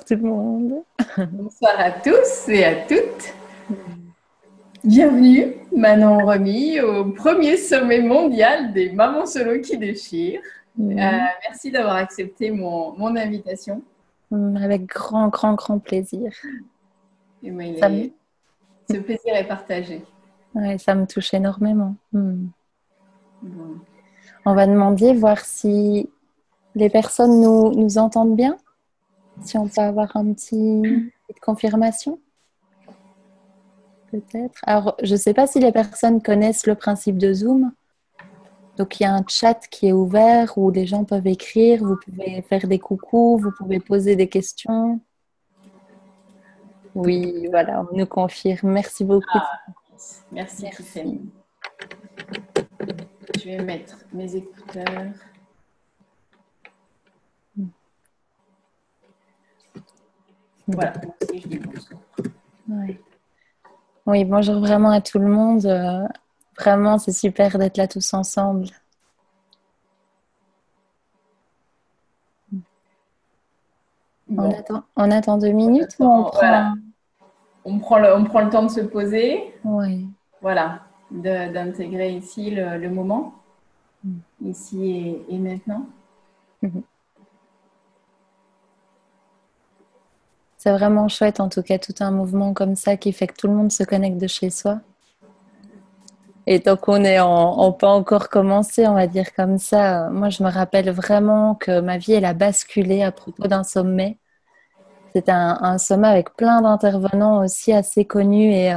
tout le monde. Bonsoir à tous et à toutes. Bienvenue, Manon Remy, au premier sommet mondial des mamans solo qui déchirent. Merci d'avoir accepté mon invitation. Avec grand plaisir. Et ben, ce plaisir est partagé. Ouais, ça me touche énormément. Bon. On va demander, voir si les personnes nous entendent bien. Si on peut avoir petite confirmation. Peut-être. Alors, je ne sais pas si les personnes connaissent le principe de Zoom. Donc, il y a un chat qui est ouvert où les gens peuvent écrire, vous pouvez faire des coucous, vous pouvez poser des questions. Oui, voilà, on nous confirme. Merci beaucoup. Merci. Tiffany. Je vais mettre mes écouteurs. Voilà, moi aussi je dis bonjour. Ouais. Oui, bonjour vraiment à tout le monde. Vraiment, c'est super d'être là tous ensemble. Bon. On attend 2 minutes ou on prend... Voilà. On prend le temps de se poser. Oui. Voilà, d'intégrer ici le moment, ici et maintenant. C'est vraiment chouette, en tout cas, tout un mouvement comme ça qui fait que tout le monde se connecte de chez soi. Et tant qu'on est en pas encore commencé, on va dire comme ça, moi je me rappelle vraiment que ma vie elle a basculé à propos d'un sommet. C'était un sommet avec plein d'intervenants aussi assez connus et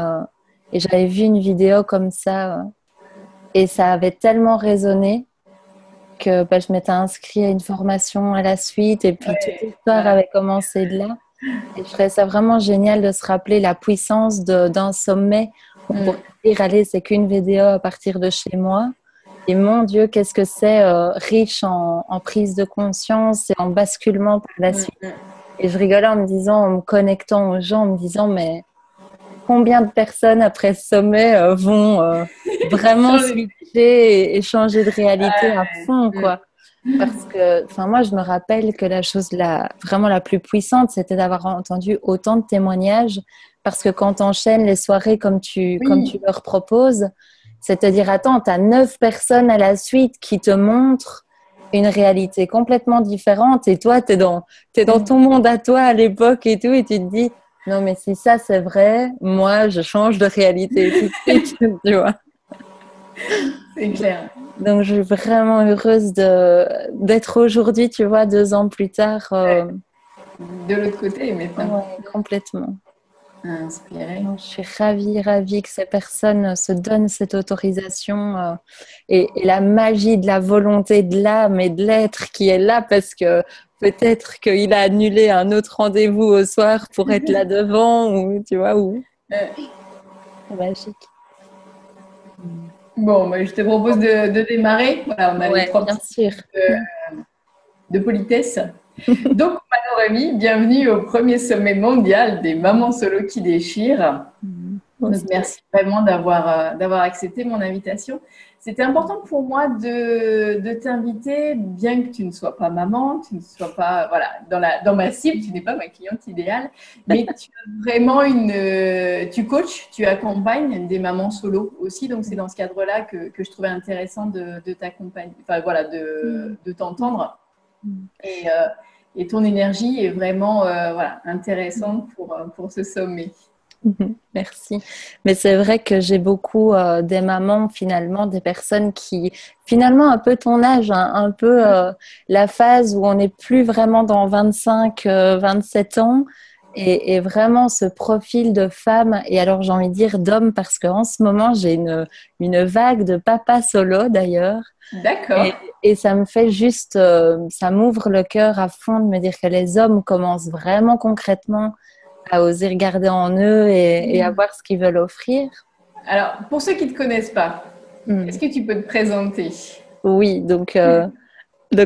j'avais vu une vidéo comme ça et ça avait tellement résonné que je m'étais inscrite à une formation à la suite et puis toute l'histoire avait commencé de là. Et je trouvais ça vraiment génial de se rappeler la puissance d'un sommet. On pourrait dire, allez, c'est qu'une vidéo à partir de chez moi. Et mon Dieu, qu'est-ce que c'est riche en prise de conscience et en basculement par la suite. Et je rigolais en me disant, en me connectant aux gens, en me disant, mais combien de personnes après ce sommet vont vraiment switcher et changer de réalité à fond, quoi. Parce que, moi, je me rappelle que la chose vraiment la plus puissante, c'était d'avoir entendu autant de témoignages. Parce que quand tu enchaînes les soirées comme tu leur proposes, c'est te dire, attends, tu as 9 personnes à la suite qui te montrent une réalité complètement différente. Et toi, tu es dans ton monde à toi à l'époque et tout. Et tu te dis, non, mais si ça, c'est vrai, moi, je change de réalité tout de suite, tu vois. C'est clair. Donc, je suis vraiment heureuse d'être aujourd'hui, tu vois, 2 ans plus tard. De l'autre côté, maintenant. Ouais, complètement. Inspirée. Donc, je suis ravie que ces personnes se donnent cette autorisation et la magie de la volonté de l'âme et de l'être qui est là parce que peut-être qu'il a annulé un autre rendez-vous au soir pour être là devant ou, tu vois, c'est magique. Bon, je te propose de démarrer. Voilà, on a les 3 petits de politesse. Donc, Manon Remy, bienvenue au premier sommet mondial des mamans solo qui déchirent. Donc, merci vraiment d'avoir accepté mon invitation. C'était important pour moi de t'inviter, bien que tu ne sois pas maman, tu ne sois pas dans ma cible, tu n'es pas ma cliente idéale, mais tu as vraiment tu coaches, tu accompagnes des mamans solo aussi. Donc, c'est dans ce cadre-là que je trouvais intéressant de t'accompagner, de t'entendre. Et ton énergie est vraiment intéressante pour ce sommet. Merci. Mais c'est vrai que j'ai beaucoup des mamans, finalement, des personnes qui, finalement, un peu ton âge, hein, un peu la phase où on n'est plus vraiment dans 25, 27 ans et vraiment ce profil de femme, et alors j'ai envie de dire d'homme, parce qu'en ce moment, j'ai une vague de papas solo d'ailleurs. D'accord. Et ça me fait juste, ça m'ouvre le cœur à fond de me dire que les hommes commencent vraiment concrètement à oser regarder en eux et à voir ce qu'ils veulent offrir. Alors, pour ceux qui ne te connaissent pas, est-ce que tu peux te présenter? Oui, donc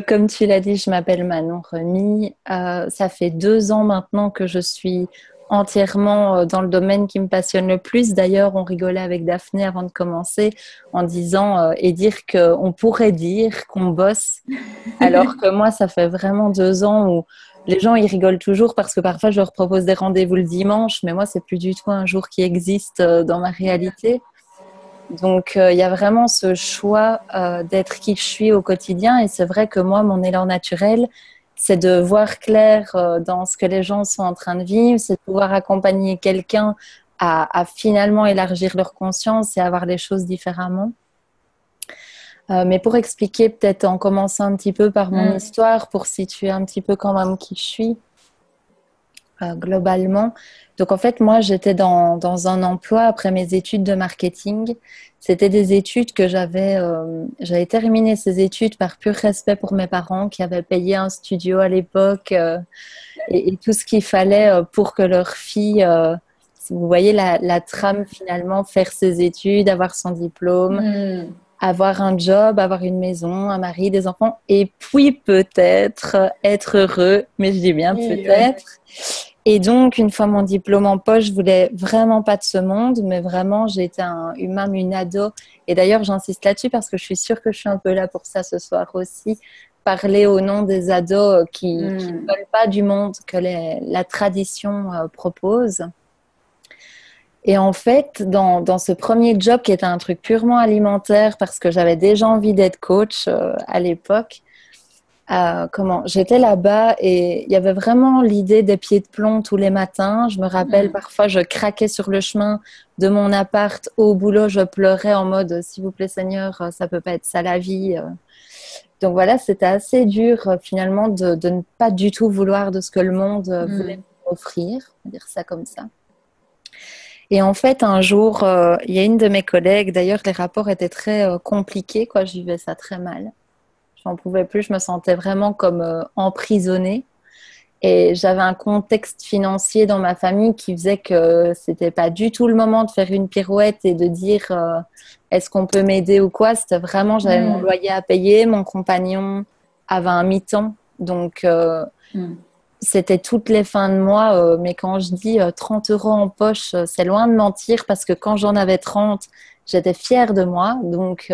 comme tu l'as dit, je m'appelle Manon Remy. Ça fait 2 ans maintenant que je suis entièrement dans le domaine qui me passionne le plus. D'ailleurs, on rigolait avec Daphné avant de commencer en disant et dire qu'on pourrait dire qu'on bosse, alors que moi, ça fait vraiment 2 ans où Les gens, ils rigolent toujours parce que parfois, je leur propose des rendez-vous le dimanche, mais moi, c'est plus du tout un jour qui existe dans ma réalité. Donc, il y a vraiment ce choix d'être qui je suis au quotidien. Et c'est vrai que moi, mon élan naturel, c'est de voir clair dans ce que les gens sont en train de vivre, c'est de pouvoir accompagner quelqu'un à finalement élargir leur conscience et à voir les choses différemment. Mais pour expliquer, peut-être en commençant un petit peu par mon histoire, pour situer un petit peu quand même qui je suis globalement. Donc en fait, moi, j'étais dans un emploi après mes études de marketing. C'était des études que j'avais terminé ces études par pur respect pour mes parents qui avaient payé un studio à l'époque et tout ce qu'il fallait pour que leur fille, vous voyez la trame finalement, faire ses études, avoir son diplôme. Avoir un job, avoir une maison, un mari, des enfants, et puis peut-être être heureux, mais je dis bien peut-être. Et donc, une fois mon diplôme en poche, je voulais vraiment pas de ce monde, mais vraiment, j'ai été même une ado. Et d'ailleurs, j'insiste là-dessus parce que je suis sûre que je suis un peu là pour ça ce soir aussi. Parler au nom des ados qui ne veulent pas du monde que la tradition propose. Et en fait, dans ce premier job qui était un truc purement alimentaire, parce que j'avais déjà envie d'être coach à l'époque, j'étais là-bas et il y avait vraiment l'idée des pieds de plomb tous les matins. Je me rappelle, parfois, je craquais sur le chemin de mon appart au boulot, je pleurais en mode « S'il vous plaît, Seigneur, ça peut pas être ça la vie ». Donc voilà, c'était assez dur finalement de ne pas du tout vouloir de ce que le monde voulait m'offrir, on va dire ça comme ça. Et en fait, un jour, il y a une de mes collègues, d'ailleurs, les rapports étaient très compliqués, quoi. Je vivais ça très mal. J'en pouvais plus, je me sentais vraiment comme emprisonnée. Et j'avais un contexte financier dans ma famille qui faisait que c'était pas du tout le moment de faire une pirouette et de dire est-ce qu'on peut m'aider ou quoi. C'était vraiment, j'avais mon loyer à payer, mon compagnon avait un mi-temps. Donc, c'était toutes les fins de mois, mais quand je dis 30 € en poche, c'est loin de mentir parce que quand j'en avais 30, j'étais fière de moi. Donc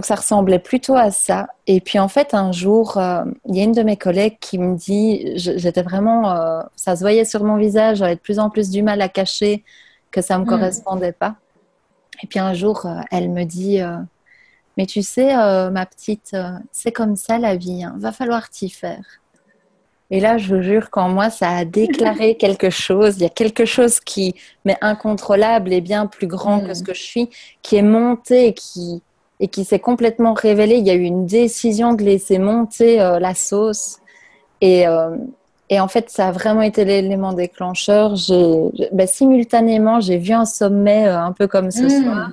ça ressemblait plutôt à ça. Et puis en fait, un jour, il y a une de mes collègues qui me dit, j'étais vraiment, ça se voyait sur mon visage, j'avais de plus en plus du mal à cacher que ça ne me correspondait pas. Et puis un jour, elle me dit, mais tu sais, ma petite, c'est comme ça la vie, hein, va falloir t'y faire. Et là, je vous jure qu'en moi, ça a déclaré quelque chose. Il y a quelque chose qui m'est incontrôlable et bien plus grand que ce que je suis, qui est monté et qui s'est complètement révélé. Il y a eu une décision de laisser monter la sauce. Et en fait, ça a vraiment été l'élément déclencheur. Simultanément, j'ai vu un sommet un peu comme ce soir.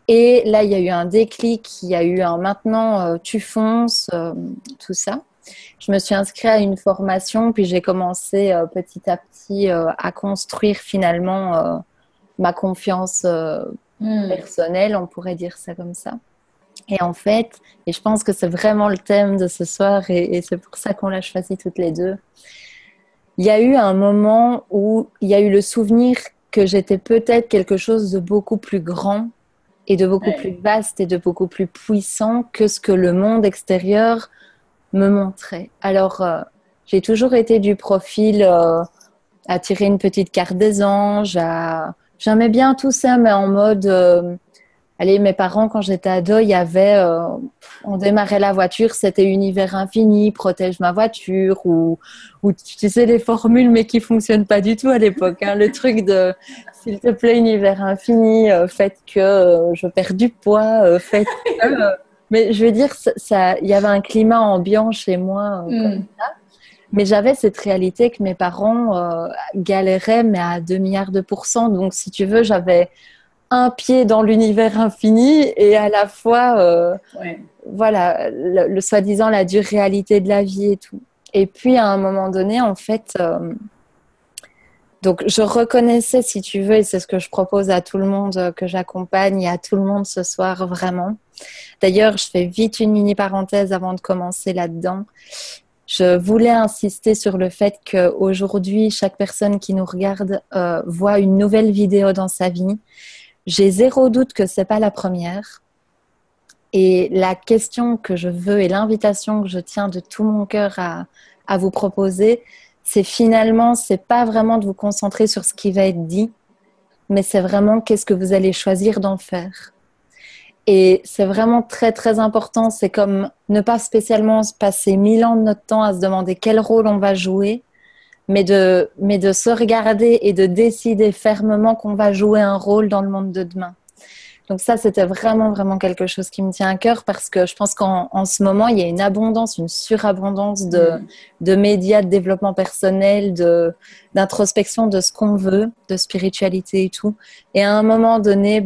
Et là, il y a eu un déclic, il y a eu un maintenant, tu fonces, tout ça. Je me suis inscrite à une formation, puis j'ai commencé petit à petit à construire finalement ma confiance personnelle, on pourrait dire ça comme ça. Et en fait, et je pense que c'est vraiment le thème de ce soir, et c'est pour ça qu'on l'a choisi toutes les deux, il y a eu un moment où il y a eu le souvenir que j'étais peut-être quelque chose de beaucoup plus grand et de beaucoup plus vaste et de beaucoup plus puissant que ce que le monde extérieur me montrait. Alors, j'ai toujours été du profil à tirer une petite carte des anges, j'aimais bien tout ça, mais en mode... Allez, mes parents, quand j'étais ado, il y avait... on démarrait la voiture, c'était univers infini, protège ma voiture, ou tu sais, les formules, mais qui ne fonctionnent pas du tout à l'époque. Hein, le truc de, s'il te plaît, univers infini, faites que je perds du poids, faites que... mais je veux dire, il y avait un climat ambiant chez moi comme ça. Mais j'avais cette réalité que mes parents galéraient, mais à 2 milliards de %. Donc, si tu veux, j'avais un pied dans l'univers infini et à la fois, voilà, le soi-disant la dure réalité de la vie et tout. Et puis, à un moment donné, en fait, donc je reconnaissais, si tu veux, et c'est ce que je propose à tout le monde que j'accompagne et à tout le monde ce soir, vraiment. D'ailleurs, je fais vite une mini parenthèse avant de commencer là-dedans. Je voulais insister sur le fait qu'aujourd'hui, chaque personne qui nous regarde voit une nouvelle vidéo dans sa vie. J'ai zéro doute que c'est pas la première. Et la question que je veux et l'invitation que je tiens de tout mon cœur à vous proposer, c'est finalement, c'est pas vraiment de vous concentrer sur ce qui va être dit, mais c'est vraiment qu'est-ce que vous allez choisir d'en faire. Et c'est vraiment très, très important. C'est comme ne pas spécialement se passer 1000 ans de notre temps à se demander quel rôle on va jouer, mais de se regarder et de décider fermement qu'on va jouer un rôle dans le monde de demain. Donc ça, c'était vraiment, vraiment quelque chose qui me tient à cœur parce que je pense qu'en ce moment, il y a une abondance, une surabondance de médias, de développement personnel, d'introspection de ce qu'on veut, de spiritualité et tout. Et à un moment donné,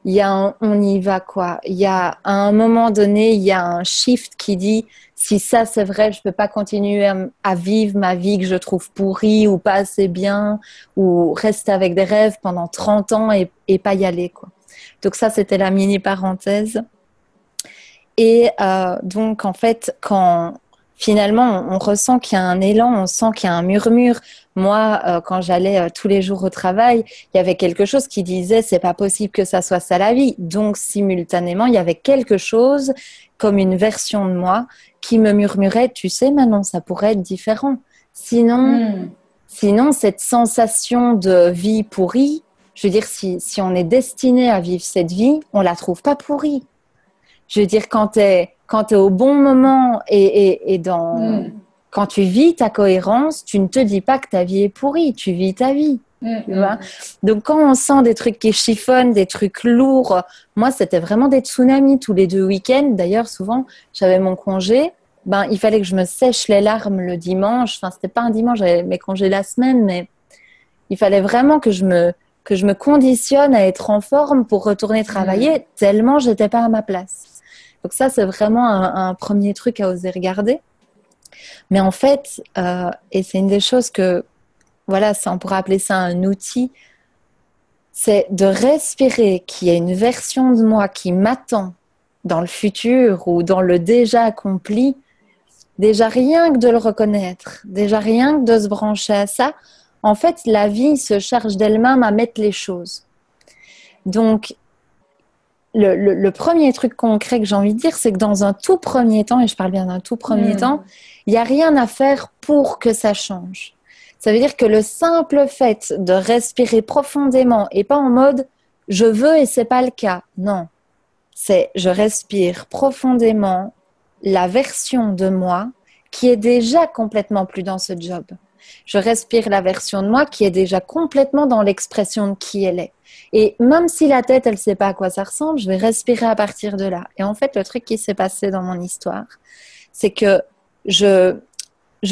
il y a on y va quoi. À un moment donné, il y a un shift qui dit si ça c'est vrai, je peux pas continuer à vivre ma vie que je trouve pourrie ou pas assez bien ou rester avec des rêves pendant 30 ans et pas y aller quoi. Donc ça c'était la mini parenthèse. Et donc en fait quand finalement on ressent qu'il y a un élan, on sent qu'il y a un murmure. Moi, quand j'allais tous les jours au travail, il y avait quelque chose qui disait c'est pas possible que ça soit ça la vie. Donc simultanément, il y avait quelque chose comme une version de moi qui me murmurait tu sais Manon, ça pourrait être différent. Sinon cette sensation de vie pourrie, je veux dire si on est destiné à vivre cette vie, on la trouve pas pourrie. Je veux dire quand t'es au bon moment et quand tu vis ta cohérence, tu ne te dis pas que ta vie est pourrie, tu vis ta vie. Tu vois. Donc quand on sent des trucs qui chiffonnent, des trucs lourds, moi c'était vraiment des tsunamis tous les 2 week-ends. D'ailleurs souvent j'avais mon congé, il fallait que je me sèche les larmes le dimanche. Enfin c'était pas un dimanche, j'avais mes congés la semaine, mais il fallait vraiment que je me conditionne à être en forme pour retourner travailler tellement j'étais pas à ma place. Donc ça, c'est vraiment un premier truc à oser regarder. Mais en fait, et c'est une des choses que, voilà, on pourrait appeler ça un outil, c'est de respirer qu'il y a une version de moi qui m'attend dans le futur ou dans le déjà accompli. Déjà rien que de le reconnaître, déjà rien que de se brancher à ça, en fait, la vie se charge d'elle-même à mettre les choses. Donc, le premier truc concret que j'ai envie de dire, c'est que dans un tout premier temps, et je parle bien d'un tout premier temps, il n'y a rien à faire pour que ça change. Ça veut dire que le simple fait de respirer profondément et pas en mode « je veux et c'est pas le cas ». Non, c'est je respire profondément la version de moi qui est déjà complètement plus dans ce job. Je respire la version de moi qui est déjà complètement dans l'expression de qui elle est. Et même si la tête, elle ne sait pas à quoi ça ressemble, je vais respirer à partir de là. Et en fait, le truc qui s'est passé dans mon histoire, c'est que je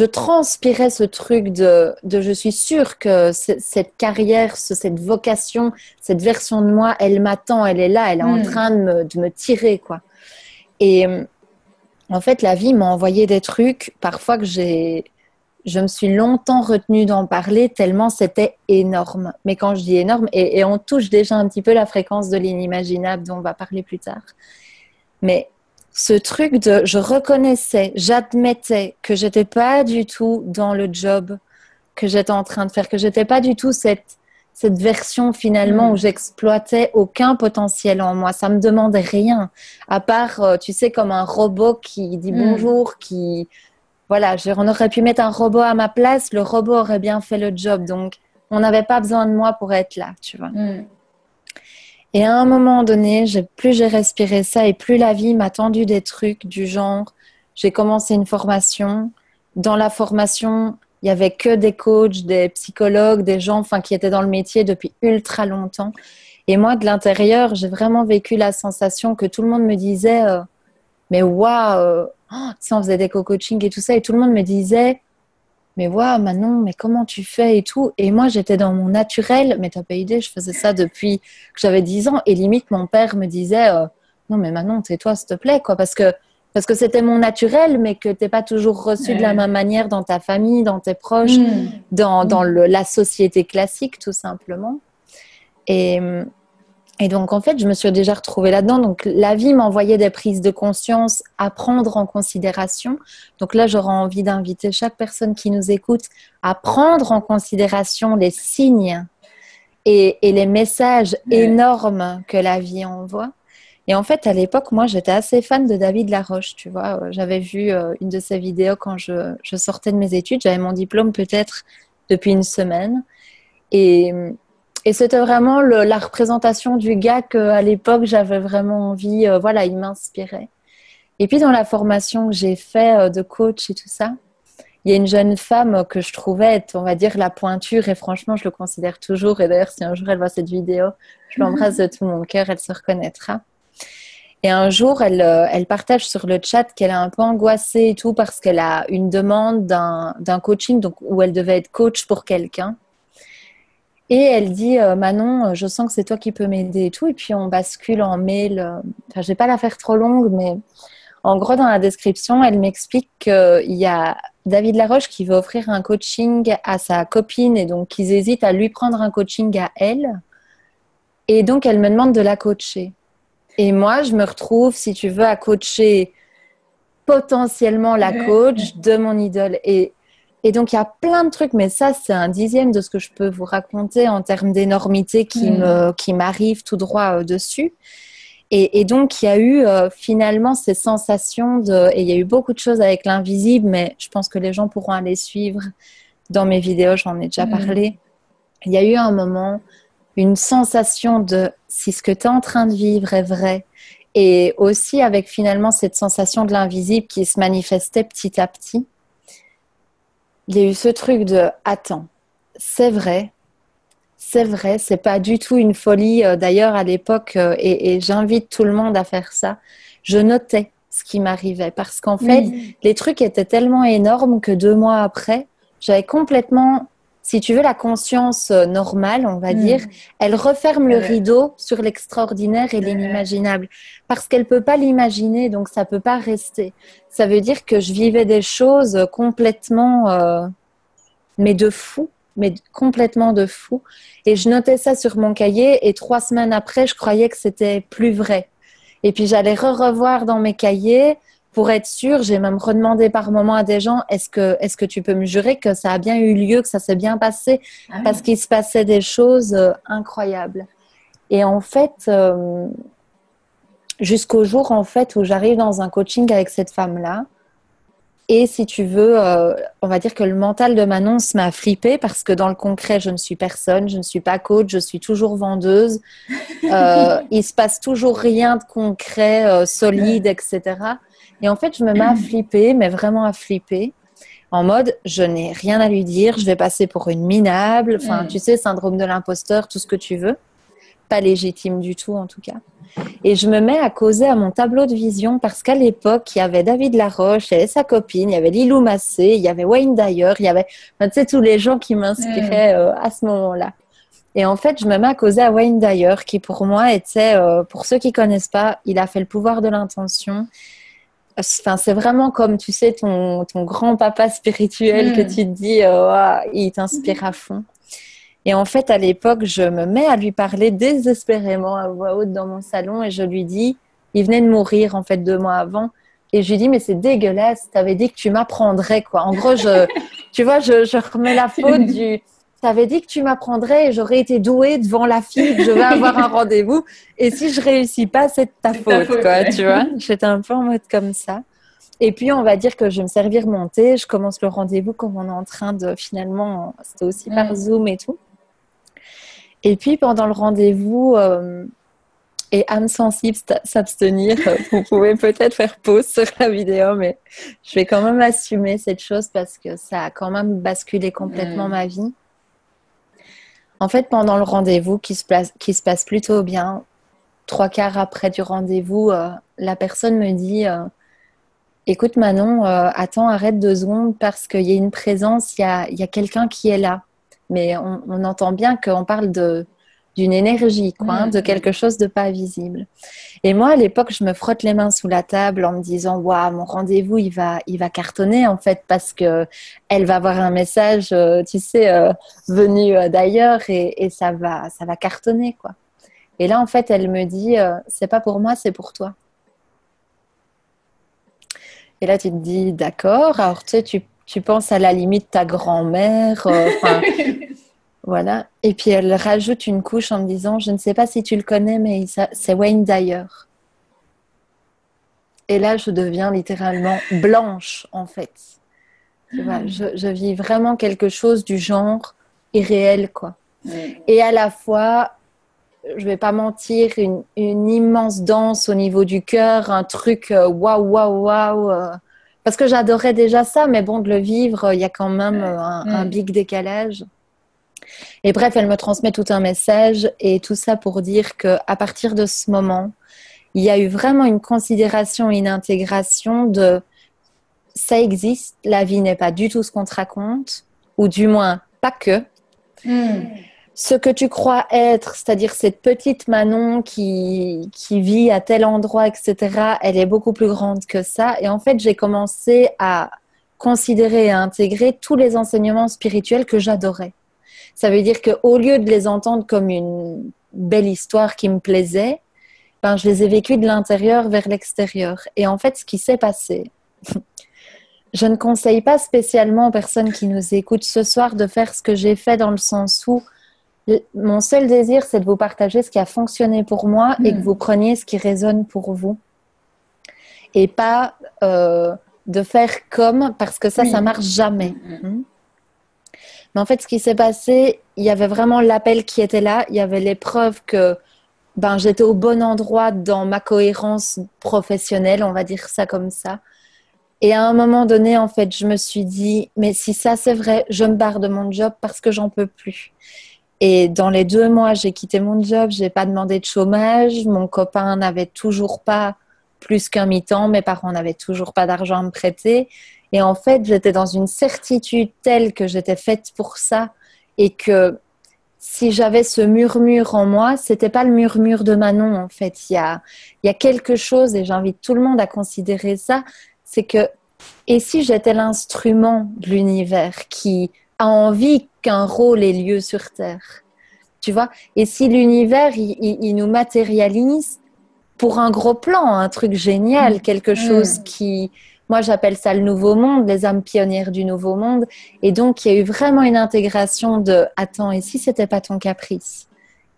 transpirais ce truc de je suis sûre que cette carrière, cette vocation, cette version de moi, elle m'attend, elle est là, elle est en train de me tirer, quoi. Et en fait, la vie m'a envoyé des trucs, parfois que je me suis longtemps retenue d'en parler tellement c'était énorme. Mais quand je dis énorme, et on touche déjà un petit peu la fréquence de l'inimaginable dont on va parler plus tard. Mais ce truc de je reconnaissais, j'admettais que j'étais pas du tout dans le job que j'étais en train de faire, que j'étais pas du tout cette version finalement où j'exploitais aucun potentiel en moi. Ça me demandait rien, à part, tu sais, comme un robot qui dit bonjour, qui... Voilà, on aurait pu mettre un robot à ma place, le robot aurait bien fait le job. Donc, on n'avait pas besoin de moi pour être là, tu vois. Et à un moment donné, plus j'ai respiré ça et plus la vie m'a tendu des trucs du genre, j'ai commencé une formation. Dans la formation, il n'y avait que des coachs, des psychologues, des gens qui étaient dans le métier depuis ultra longtemps. Et moi, de l'intérieur, j'ai vraiment vécu la sensation que tout le monde me disait mais waouh, tu sais, on faisait des co-coaching et tout ça, et tout le monde me disait mais waouh Manon, mais comment tu fais et tout. Et moi j'étais dans mon naturel, mais t'as pas idée, je faisais ça depuis que j'avais 10 ans, et limite mon père me disait non mais Manon, tais-toi s'il te plaît, quoi, parce que c'était mon naturel, mais que t'es pas toujours reçu de la même manière dans ta famille, dans tes proches, dans la société classique tout simplement. Et donc, en fait, je me suis déjà retrouvée là-dedans. Donc, la vie m'envoyait des prises de conscience à prendre en considération. Donc là, j'aurais envie d'inviter chaque personne qui nous écoute à prendre en considération les signes et les messages énormes que la vie envoie. Et en fait, à l'époque, moi, j'étais assez fan de David Laroche, tu vois. J'avais vu une de ses vidéos quand je sortais de mes études. J'avais mon diplôme peut-être depuis une semaine. Et, et c'était vraiment la représentation du gars qu'à l'époque, j'avais vraiment envie. Voilà, il m'inspirait. Et puis, dans la formation que j'ai fait de coach et tout ça, il y a une jeune femme que je trouvais être, on va dire, la pointure. Et franchement, je le considère toujours. Et d'ailleurs, si un jour elle voit cette vidéo, je l'embrasse de tout mon cœur. Elle se reconnaîtra. Et un jour, elle partage sur le chat qu'elle est un peu angoissée et tout parce qu'elle a une demande d'un coaching donc, où elle devait être coach pour quelqu'un. Et elle dit Manon, je sens que c'est toi qui peux m'aider et tout. Et puis on bascule en mail. Enfin, je vais pas la faire trop longue, mais en gros, dans la description, elle m'explique qu'il y a David Laroche qui veut offrir un coaching à sa copine et donc qu'ils hésitent à lui prendre un coaching à elle. Et donc, elle me demande de la coacher. Et moi, je me retrouve, si tu veux, à coacher potentiellement la coach de mon idole. Et donc, il y a plein de trucs, mais ça, c'est un dixième de ce que je peux vous raconter en termes d'énormité qui m'arrive tout droit dessus. Et donc, il y a eu finalement ces sensations et il y a eu beaucoup de choses avec l'invisible, mais je pense que les gens pourront aller suivre dans mes vidéos, j'en ai déjà parlé. Il y a eu un moment, une sensation de si ce que tu es en train de vivre est vrai, et aussi avec finalement cette sensation de l'invisible qui se manifestait petit à petit. Il y a eu ce truc de attends, c'est vrai, c'est pas du tout une folie. D'ailleurs, à l'époque, et j'invite tout le monde à faire ça, je notais ce qui m'arrivait parce qu'en fait, les trucs étaient tellement énormes que 2 mois après, j'avais complètement, si tu veux, la conscience normale, on va dire, elle referme le rideau sur l'extraordinaire et l'inimaginable parce qu'elle peut pas l'imaginer, donc ça peut pas rester. Ça veut dire que je vivais des choses complètement, mais de fou. Mais complètement de fou. Et je notais ça sur mon cahier et 3 semaines après, je croyais que c'était plus vrai. Et puis, j'allais revoir dans mes cahiers pour être sûre. J'ai même redemandé par moment à des gens, est-ce que tu peux me jurer que ça a bien eu lieu, que ça s'est bien passé? Parce qu'il se passait des choses incroyables. Et en fait, jusqu'au jour en fait, où j'arrive dans un coaching avec cette femme-là, et si tu veux, on va dire que le mental de Manon se m'a flippé parce que dans le concret, je ne suis personne, je ne suis pas coach, je suis toujours vendeuse. Il se passe toujours rien de concret, solide, etc. Et en fait, je me mets à flipper, mais vraiment à flipper, en mode, je n'ai rien à lui dire, je vais passer pour une minable. Enfin, tu sais, syndrome de l'imposteur, tout ce que tu veux. Pas légitime du tout, en tout cas. Et je me mets à causer à mon tableau de vision parce qu'à l'époque, il y avait David Laroche, il y avait sa copine, il y avait Lilou Massé, il y avait Wayne Dyer, il y avait, enfin, tu sais, tous les gens qui m'inspiraient à ce moment-là. Et en fait, je me mets à causer à Wayne Dyer qui, pour moi, était, pour ceux qui connaissent pas, il a fait le pouvoir de l'intention. Enfin, c'est vraiment comme, tu sais, ton grand-papa spirituel que tu te dis, oh, il t'inspire à fond. Et en fait, à l'époque, je me mets à lui parler désespérément à voix haute dans mon salon et je lui dis, il venait de mourir en fait 2 mois avant, et je lui dis, mais c'est dégueulasse, t'avais dit que tu m'apprendrais quoi. En gros, tu vois, je remets la faute t'avais dit que tu m'apprendrais et j'aurais été douée devant la fille que je vais avoir un rendez-vous, et si je réussis pas, c'est de ta faute quoi, tu vois. J'étais un peu en mode comme ça. Et puis, on va dire que je vais me servir mon thé, je commence le rendez-vous comme on est en train de finalement, c'était aussi par Zoom et tout. Et puis, pendant le rendez-vous, et âme sensible s'abstenir, vous pouvez peut-être faire pause sur la vidéo, mais je vais quand même assumer cette chose parce que ça a quand même basculé complètement ma vie. En fait, pendant le rendez-vous qui se passe plutôt bien, 3/4 après du rendez-vous, la personne me dit écoute Manon, attends, arrête 2 secondes parce qu'il y a une présence, il y a quelqu'un qui est là. Mais on entend bien qu'on parle d'une énergie, quoi, hein, de quelque chose de pas visible. Et moi, à l'époque, je me frotte les mains sous la table en me disant, waouh, mon rendez-vous, il va cartonner en fait parce que elle va avoir un message, tu sais, venu d'ailleurs et ça va cartonner, quoi. Et là, en fait, elle me dit, c'est pas pour moi, c'est pour toi. Et là, tu te dis, d'accord. Alors, tu sais, tu penses à la limite ta grand-mère, voilà. Et puis, elle rajoute une couche en me disant, je ne sais pas si tu le connais, mais c'est Wayne Dyer. Et là, je deviens littéralement blanche, en fait. Tu vois, je vis vraiment quelque chose du genre irréel, quoi. Et à la fois, je vais pas mentir, une immense danse au niveau du cœur, un truc waouh, waouh, waouh. Parce que j'adorais déjà ça, mais bon, de le vivre, il y a quand même un big décalage. Et bref, elle me transmet tout un message et tout ça pour dire qu'à partir de ce moment, il y a eu vraiment une considération, une intégration de ça existe, la vie n'est pas du tout ce qu'on te raconte, ou du moins pas que. Ce que tu crois être, c'est-à-dire cette petite Manon qui vit à tel endroit, etc., elle est beaucoup plus grande que ça. Et en fait, j'ai commencé à considérer et à intégrer tous les enseignements spirituels que j'adorais. Ça veut dire qu'au lieu de les entendre comme une belle histoire qui me plaisait, ben, je les ai vécues de l'intérieur vers l'extérieur. Et en fait, ce qui s'est passé, je ne conseille pas spécialement aux personnes qui nous écoutent ce soir de faire ce que j'ai fait dans le sens où mon seul désir, c'est de vous partager ce qui a fonctionné pour moi et que vous preniez ce qui résonne pour vous. Et pas de faire comme, parce que ça marche jamais. Mais en fait, ce qui s'est passé, il y avait vraiment l'appel qui était là. Il y avait les preuves que j'étais au bon endroit dans ma cohérence professionnelle, on va dire ça comme ça. Et à un moment donné, en fait, je me suis dit, mais si ça c'est vrai, je me barre de mon job parce que j'en peux plus. Et dans les 2 mois, j'ai quitté mon job, j'ai pas demandé de chômage, mon copain n'avait toujours pas plus qu'un mi-temps, mes parents n'avaient toujours pas d'argent à me prêter. Et en fait, j'étais dans une certitude telle que j'étais faite pour ça et que si j'avais ce murmure en moi, c'était pas le murmure de Manon, en fait. Il y a quelque chose, et j'invite tout le monde à considérer ça, c'est que, et si j'étais l'instrument de l'univers qui a envie qu'un rôle ait lieu sur Terre, tu vois? Et si l'univers, il nous matérialise pour un gros plan, un truc génial, quelque chose qui... Moi, j'appelle ça le nouveau monde, les âmes pionnières du nouveau monde. Et donc, il y a eu vraiment une intégration de « Attends, et si c'était pas ton caprice?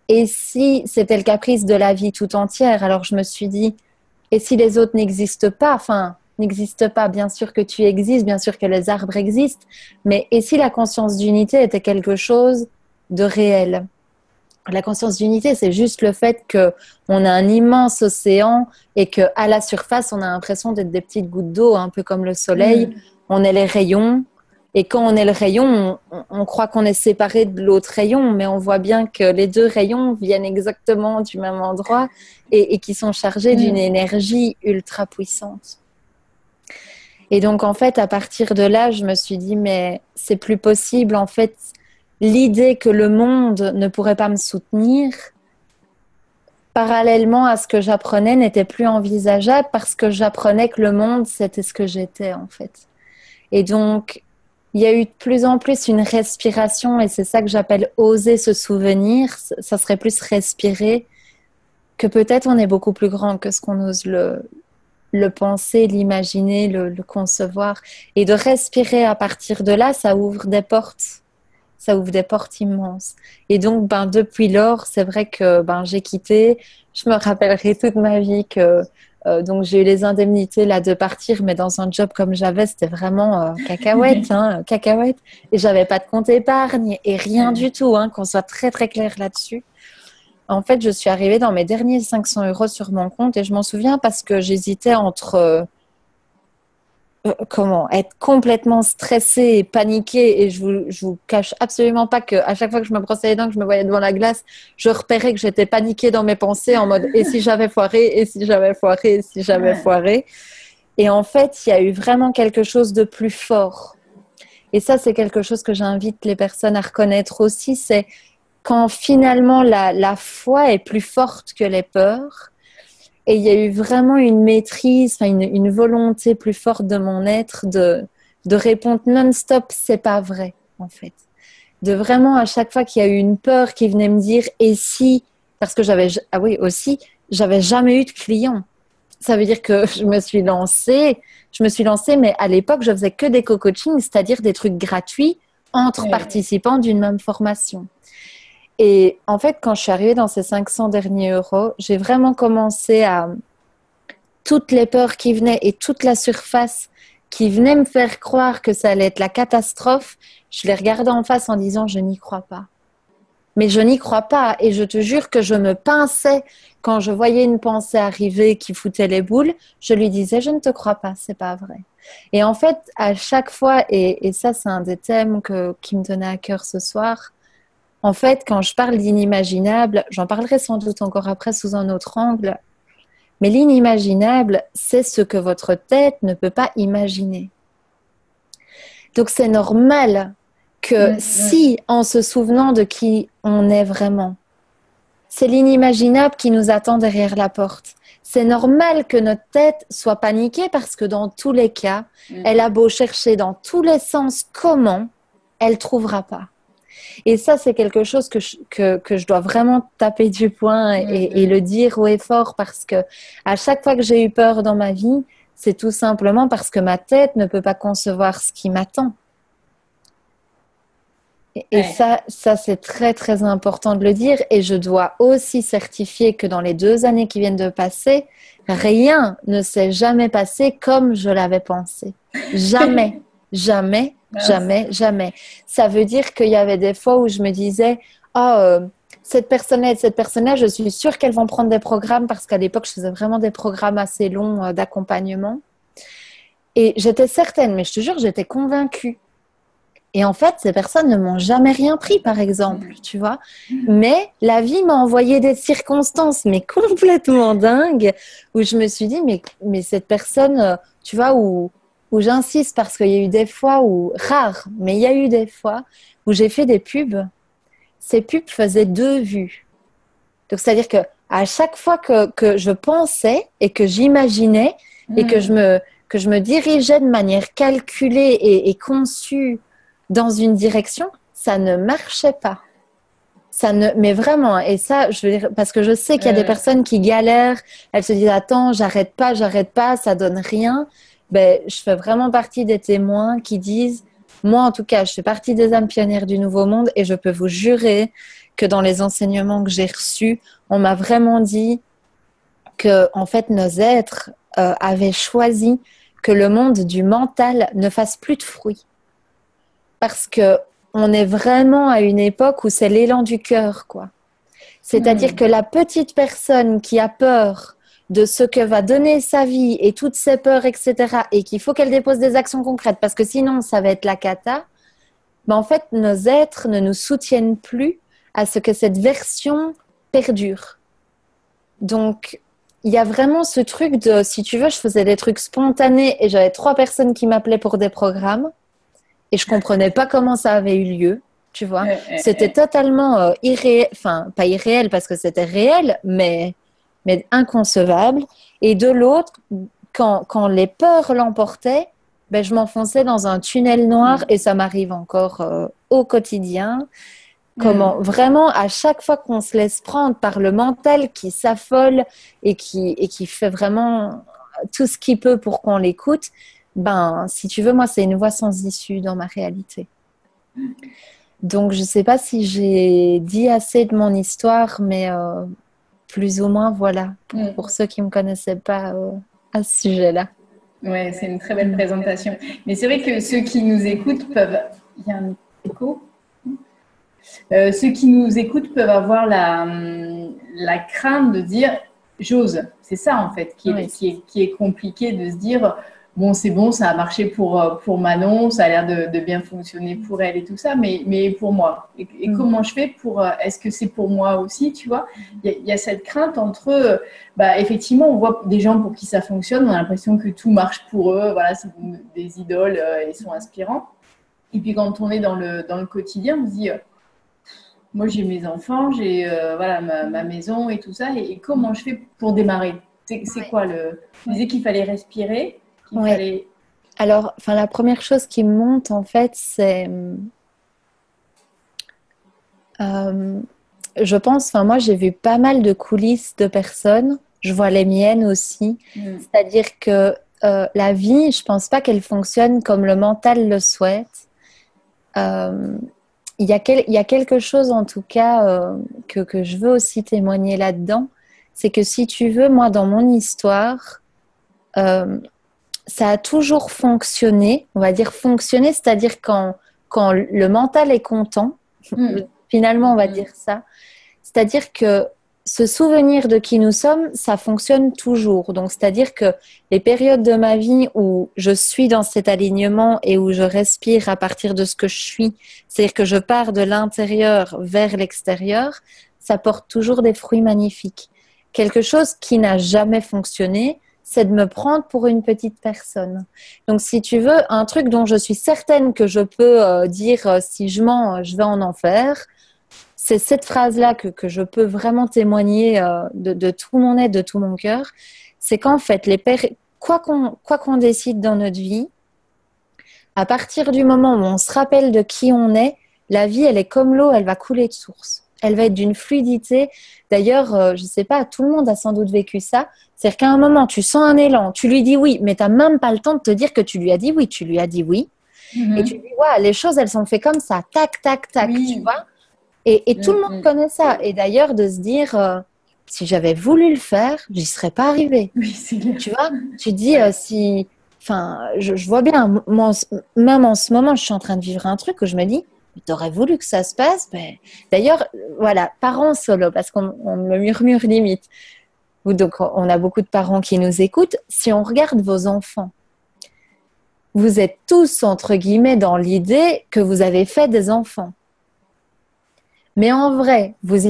Et si c'était le caprice de la vie tout entière ?» Alors, je me suis dit « Et si les autres n'existent pas ?» Enfin, n'existent pas, bien sûr que tu existes, bien sûr que les arbres existent, mais et si la conscience d'unité était quelque chose de réel? La conscience d'unité, c'est juste le fait qu'on a un immense océan et qu'à la surface, on a l'impression d'être des petites gouttes d'eau, un peu comme le soleil. On est les rayons. Et quand on est le rayon, on croit qu'on est séparé de l'autre rayon, mais on voit bien que les 2 rayons viennent exactement du même endroit et qui sont chargés d'une énergie ultra puissante. Et donc, en fait, à partir de là, je me suis dit, mais c'est plus possible, en fait. L'idée que le monde ne pourrait pas me soutenir, parallèlement à ce que j'apprenais, n'était plus envisageable parce que j'apprenais que le monde, c'était ce que j'étais en fait. Et donc, il y a eu de plus en plus une respiration et c'est ça que j'appelle oser se souvenir. Ça serait plus respirer que peut-être on est beaucoup plus grand que ce qu'on ose le penser, l'imaginer, le concevoir. Et de respirer à partir de là, ça ouvre des portes. Ça ouvre des portes immenses. Et donc, depuis lors, c'est vrai que j'ai quitté. Je me rappellerai toute ma vie que donc j'ai eu les indemnités là de partir, mais dans un job comme j'avais, c'était vraiment cacahuète, cacahuète. Et j'avais pas de compte épargne et rien du tout, qu'on soit très très clair là-dessus. En fait, je suis arrivée dans mes derniers 500 € sur mon compte et je m'en souviens parce que j'hésitais entre être complètement stressée et paniquée et je vous cache absolument pas que à chaque fois que je me brossais les dents, que je me voyais devant la glace, je repérais que j'étais paniquée dans mes pensées en mode et si j'avais foiré, et si j'avais foiré, et si j'avais foiré. Et en fait, il y a eu vraiment quelque chose de plus fort. Et ça, c'est quelque chose que j'invite les personnes à reconnaître aussi, c'est quand finalement la foi est plus forte que les peurs. Et il y a eu vraiment une maîtrise, une volonté plus forte de mon être de répondre non-stop, c'est pas vrai, en fait. De vraiment, à chaque fois qu'il y a eu une peur qui venait me dire, et si, parce que j'avais jamais eu de clients. Ça veut dire que je me suis lancée, mais à l'époque, je faisais que des co-coachings, c'est-à-dire des trucs gratuits entre participants d'une même formation. Et en fait, quand je suis arrivée dans ces 500 derniers €, j'ai vraiment commencé à toutes les peurs qui venaient et toute la surface qui venait me faire croire que ça allait être la catastrophe, je les regardais en face en disant « je n'y crois pas ». Mais je n'y crois pas et je te jure que je me pinçais quand je voyais une pensée arriver qui foutait les boules, je lui disais « je ne te crois pas, c'est pas vrai ». Et en fait, à chaque fois, et ça c'est un des thèmes qui me tenait à cœur ce soir, en fait, quand je parle d'inimaginable, j'en parlerai sans doute encore après sous un autre angle, mais l'inimaginable, c'est ce que votre tête ne peut pas imaginer. Donc c'est normal que si, en se souvenant de qui on est vraiment, c'est l'inimaginable qui nous attend derrière la porte. C'est normal que notre tête soit paniquée parce que dans tous les cas, elle a beau chercher dans tous les sens comment, elle ne trouvera pas. Et ça, c'est quelque chose que je dois vraiment taper du poing et le dire haut et fort parce que à chaque fois que j'ai eu peur dans ma vie, c'est tout simplement parce que ma tête ne peut pas concevoir ce qui m'attend. Et ça, c'est très, très important de le dire. Et je dois aussi certifier que dans les 2 années qui viennent de passer, rien ne s'est jamais passé comme je l'avais pensé. Jamais, jamais, jamais, jamais. Ça veut dire qu'il y avait des fois où je me disais « Oh, cette personne-là, je suis sûre qu'elles vont prendre des programmes parce qu'à l'époque, je faisais vraiment des programmes assez longs d'accompagnement. Et j'étais certaine, mais je te jure, j'étais convaincue. Et en fait, ces personnes ne m'ont jamais rien pris, par exemple, tu vois. Mais la vie m'a envoyé des circonstances, mais complètement dingues, où je me suis dit, mais cette personne, tu vois, où j'insiste parce qu'il y a eu des fois où, rares, mais il y a eu des fois où j'ai fait des pubs. Ces pubs faisaient 2 vues. Donc, c'est-à-dire que à chaque fois que je pensais et que j'imaginais et que je me dirigeais de manière calculée et conçue dans une direction, ça ne marchait pas. Mais vraiment, et ça, je veux dire, parce que je sais qu'il y a des personnes qui galèrent, elles se disent « Attends, j'arrête pas, ça donne rien ». Ben, je fais vraiment partie des témoins qui disent « Moi, en tout cas, je fais partie des âmes pionnières du Nouveau Monde et je peux vous jurer que dans les enseignements que j'ai reçus, on m'a vraiment dit que, en fait, nos êtres avaient choisi que le monde du mental ne fasse plus de fruits. Parce que on est vraiment à une époque où c'est l'élan du cœur, quoi. C'est-à-dire que la petite personne qui a peur de ce que va donner sa vie et toutes ses peurs, etc., et qu'il faut qu'elle dépose des actions concrètes, parce que sinon, ça va être la cata, ben en fait, nos êtres ne nous soutiennent plus à ce que cette version perdure. Donc, il y a vraiment ce truc de, si tu veux, je faisais des trucs spontanés et j'avais 3 personnes qui m'appelaient pour des programmes. Et je comprenais pas comment ça avait eu lieu, tu vois. C'était totalement irréel, enfin, pas irréel parce que c'était réel, mais inconcevable. Et de l'autre, quand les peurs l'emportaient, ben, je m'enfonçais dans un tunnel noir et ça m'arrive encore au quotidien. Comment vraiment, à chaque fois qu'on se laisse prendre par le mental qui s'affole et qui fait vraiment tout ce qu'il peut pour qu'on l'écoute, ben, si tu veux, moi, c'est une voie sans issue dans ma réalité. Donc, je ne sais pas si j'ai dit assez de mon histoire, mais plus ou moins, voilà, pour ceux qui ne me connaissaient pas à ce sujet-là. Oui, c'est une très belle présentation. Mais c'est vrai que ceux qui nous écoutent peuvent... Il y a un écho. Ceux qui nous écoutent peuvent avoir la crainte de dire « j'ose ». C'est ça, en fait, qui est compliqué de se dire « bon, c'est bon, ça a marché pour Manon, ça a l'air de bien fonctionner pour elle et tout ça, mais pour moi. Et comment je fais pour... Est-ce que c'est pour moi aussi, tu vois ?» Il y a cette crainte entre... effectivement, on voit des gens pour qui ça fonctionne, on a l'impression que tout marche pour eux, voilà, c'est des idoles, ils sont inspirants. Et puis quand on est dans le quotidien, on se dit... moi, j'ai mes enfants, j'ai voilà, ma maison et tout ça. Et comment je fais pour démarrer? C'est quoi le... Tu disais qu'il fallait respirer, qu'il fallait... Alors, la première chose qui me monte, en fait, c'est... je pense, moi, j'ai vu pas mal de coulisses de personnes. Je vois les miennes aussi. C'est-à-dire que la vie, je pense pas qu'elle fonctionne comme le mental le souhaite. Il y a quelque chose, en tout cas, que je veux aussi témoigner là-dedans. C'est que si tu veux, moi, dans mon histoire, ça a toujours fonctionné, on va dire fonctionné, c'est-à-dire quand le mental est content, finalement on va dire ça, c'est-à-dire que ce souvenir de qui nous sommes, ça fonctionne toujours. Donc, c'est-à-dire que les périodes de ma vie où je suis dans cet alignement et où je respire à partir de ce que je suis, c'est-à-dire que je pars de l'intérieur vers l'extérieur, ça porte toujours des fruits magnifiques. Quelque chose qui n'a jamais fonctionné, c'est de me prendre pour une petite personne. Donc, si tu veux, un truc dont je suis certaine que je peux dire si je mens, je vais en enfer, c'est cette phrase-là que je peux vraiment témoigner de tout mon être, de tout mon cœur. C'est qu'en fait, quoi qu'on décide dans notre vie, à partir du moment où on se rappelle de qui on est, la vie, elle est comme l'eau, elle va couler de source. Elle va être d'une fluidité. D'ailleurs, je ne sais pas, tout le monde a sans doute vécu ça. C'est-à-dire qu'à un moment, tu sens un élan, tu lui dis oui, mais tu n'as même pas le temps de te dire que tu lui as dit oui. Tu lui as dit oui. Et tu dis, ouais, les choses, elles sont faites comme ça, tac, tac, tac, tu vois. Et tout le monde connaît ça. Et d'ailleurs, de se dire, si j'avais voulu le faire, j'y serais pas arrivée. Oui, c'est clair. Tu vois, tu dis, je vois bien, moi, même en ce moment, je suis en train de vivre un truc où je me dis, tu aurais voulu que ça se passe. Ben... D'ailleurs, voilà, parents solo, parce qu'on me murmure limite. Donc, on a beaucoup de parents qui nous écoutent. Si on regarde vos enfants, vous êtes tous, entre guillemets, dans l'idée que vous avez fait des enfants. Mais en vrai, vous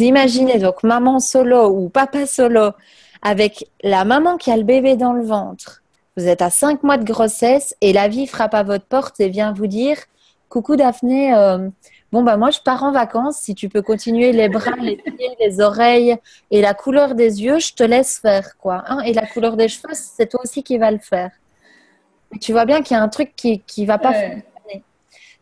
imaginez donc maman solo ou papa solo avec la maman qui a le bébé dans le ventre. Vous êtes à 5 mois de grossesse et la vie frappe à votre porte et vient vous dire « Coucou Daphné, moi je pars en vacances, si tu peux continuer les bras, les pieds, les oreilles et la couleur des yeux, je te laisse faire quoi. Hein, et la couleur des cheveux, c'est toi aussi qui vas le faire. » Tu vois bien qu'il y a un truc qui va pas fonctionner.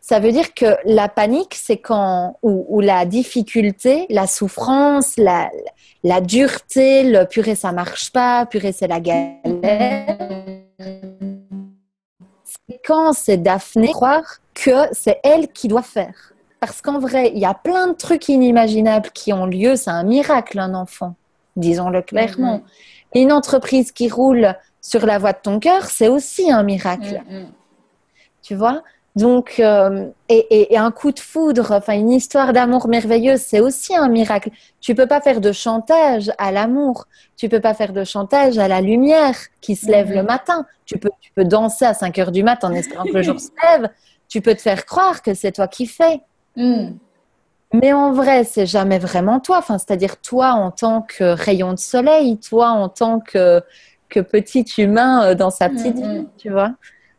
Ça veut dire que la panique, c'est quand, ou la difficulté, la souffrance, la dureté, le purée, ça marche pas, purée, c'est la galère. C'est quand c'est Daphné croire que c'est elle qui doit faire. Parce qu'en vrai, il y a plein de trucs inimaginables qui ont lieu. C'est un miracle, un enfant, disons-le clairement. Et une entreprise qui roule sur la voie de ton cœur, c'est aussi un miracle. Tu vois ? Donc, et un coup de foudre, enfin une histoire d'amour merveilleuse, c'est aussi un miracle. Tu peux pas faire de chantage à l'amour, tu peux pas faire de chantage à la lumière qui se lève le matin. Tu peux danser à 5 heures du matin en espérant que le jour se lève. Tu peux te faire croire que c'est toi qui fais. Mais en vrai, c'est jamais vraiment toi. Enfin, c'est-à-dire toi en tant que rayon de soleil, toi en tant que petit humain dans sa petite vie, tu vois.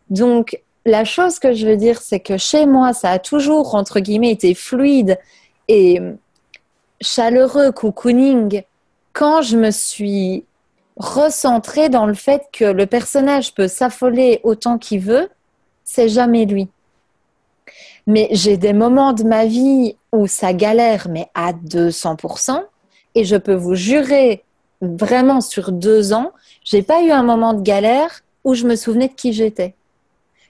Donc, la chose que je veux dire, c'est que chez moi, ça a toujours, entre guillemets, été fluide et chaleureux, cocooning, quand je me suis recentrée dans le fait que le personnage peut s'affoler autant qu'il veut, c'est jamais lui. Mais j'ai des moments de ma vie où ça galère, mais à 200%, et je peux vous jurer, vraiment sur 2 ans, j'ai pas eu un moment de galère où je me souvenais de qui j'étais.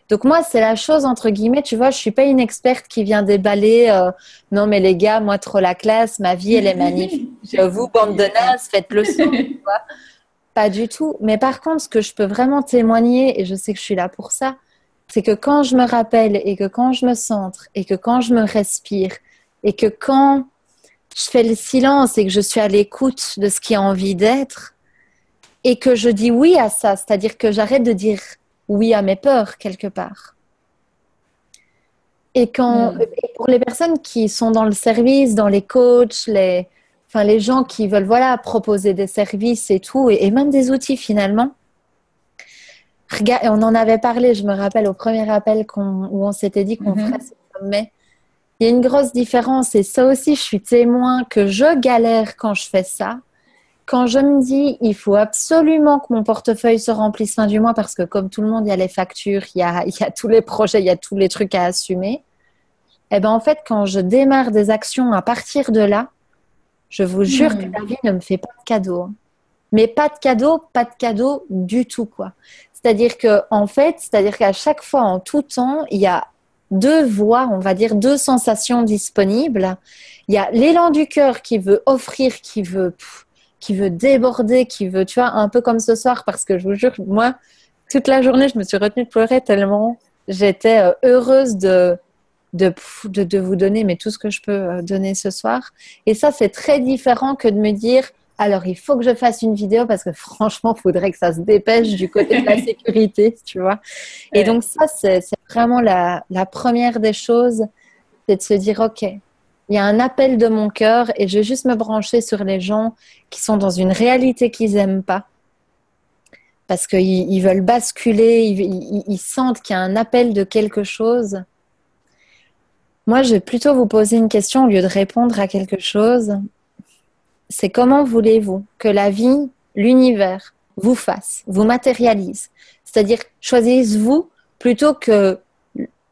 Donc moi, c'est la chose, entre guillemets, tu vois, je suis pas une experte qui vient déballer non mais les gars, moi trop la classe, ma vie elle est magnifique. Vous, bande de nazes, faites le saut, tu vois. Pas du tout. Mais par contre, ce que je peux vraiment témoigner, et je sais que je suis là pour ça, c'est que quand je me rappelle et que quand je me centre et que quand je me respire et que quand je fais le silence et que je suis à l'écoute de ce qui a envie d'être et que je dis oui à ça, c'est-à-dire que j'arrête de dire oui à mes peurs quelque part. Et pour les personnes qui sont dans le service, dans les coachs, les gens qui veulent proposer des services et tout, et même des outils finalement. Regarde, on en avait parlé, je me rappelle au premier appel où on s'était dit qu'on ferait ce sommet. Il y a une grosse différence et ça aussi, je suis témoin que je galère quand je fais ça. Quand je me dis, il faut absolument que mon portefeuille se remplisse fin du mois parce que comme tout le monde, il y a les factures, il y a tous les projets, il y a tous les trucs à assumer. Et ben en fait, quand je démarre des actions à partir de là, je vous jure que la vie ne me fait pas de cadeau. Mais pas de cadeau du tout, quoi. C'est-à-dire qu'à chaque fois, en tout temps, il y a 2 voies, on va dire 2 sensations disponibles. Il y a l'élan du cœur qui veut offrir, qui veut qui veut déborder, qui veut, tu vois, un peu comme ce soir, parce que je vous jure, moi, toute la journée, je me suis retenue de pleurer tellement j'étais heureuse de vous donner mais tout ce que je peux donner ce soir. Et ça, c'est très différent que de me dire, alors il faut que je fasse une vidéo parce que franchement, il faudrait que ça se dépêche du côté de la sécurité, tu vois. Et donc ça, c'est vraiment la première des choses, c'est de se dire, ok, il y a un appel de mon cœur et je vais juste me brancher sur les gens qui sont dans une réalité qu'ils n'aiment pas. Parce qu'ils veulent basculer, ils sentent qu'il y a un appel de quelque chose. Moi, je vais plutôt vous poser une question au lieu de répondre à quelque chose. C'est comment voulez-vous que la vie, l'univers, vous fasse, vous matérialise? C'est-à-dire, choisissez-vous plutôt que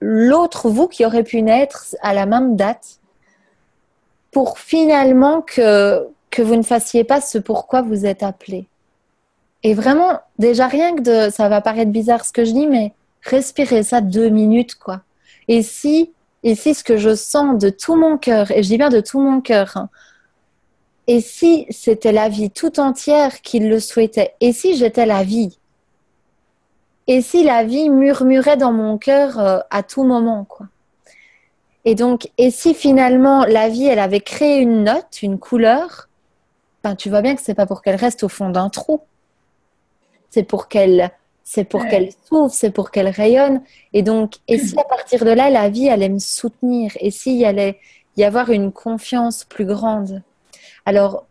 l'autre vous qui aurait pu naître à la même date pour finalement que vous ne fassiez pas ce pourquoi vous êtes appelé. Et vraiment, déjà rien que ça va paraître bizarre ce que je dis, mais respirez ça 2 minutes, quoi. Et si ce que je sens de tout mon cœur, et je dis bien de tout mon cœur, hein, et si c'était la vie tout entière qui le souhaitait, et si j'étais la vie, et si la vie murmurait dans mon cœur à tout moment, quoi. Et donc, et si finalement la vie, elle avait créé une note, une couleur, ben tu vois bien que c'est pas pour qu'elle reste au fond d'un trou. C'est pour qu'elle s'ouvre, c'est pour qu'elle rayonne. Et donc, et si à partir de là, la vie allait me soutenir, et s'il allait y avoir une confiance plus grande. Alors,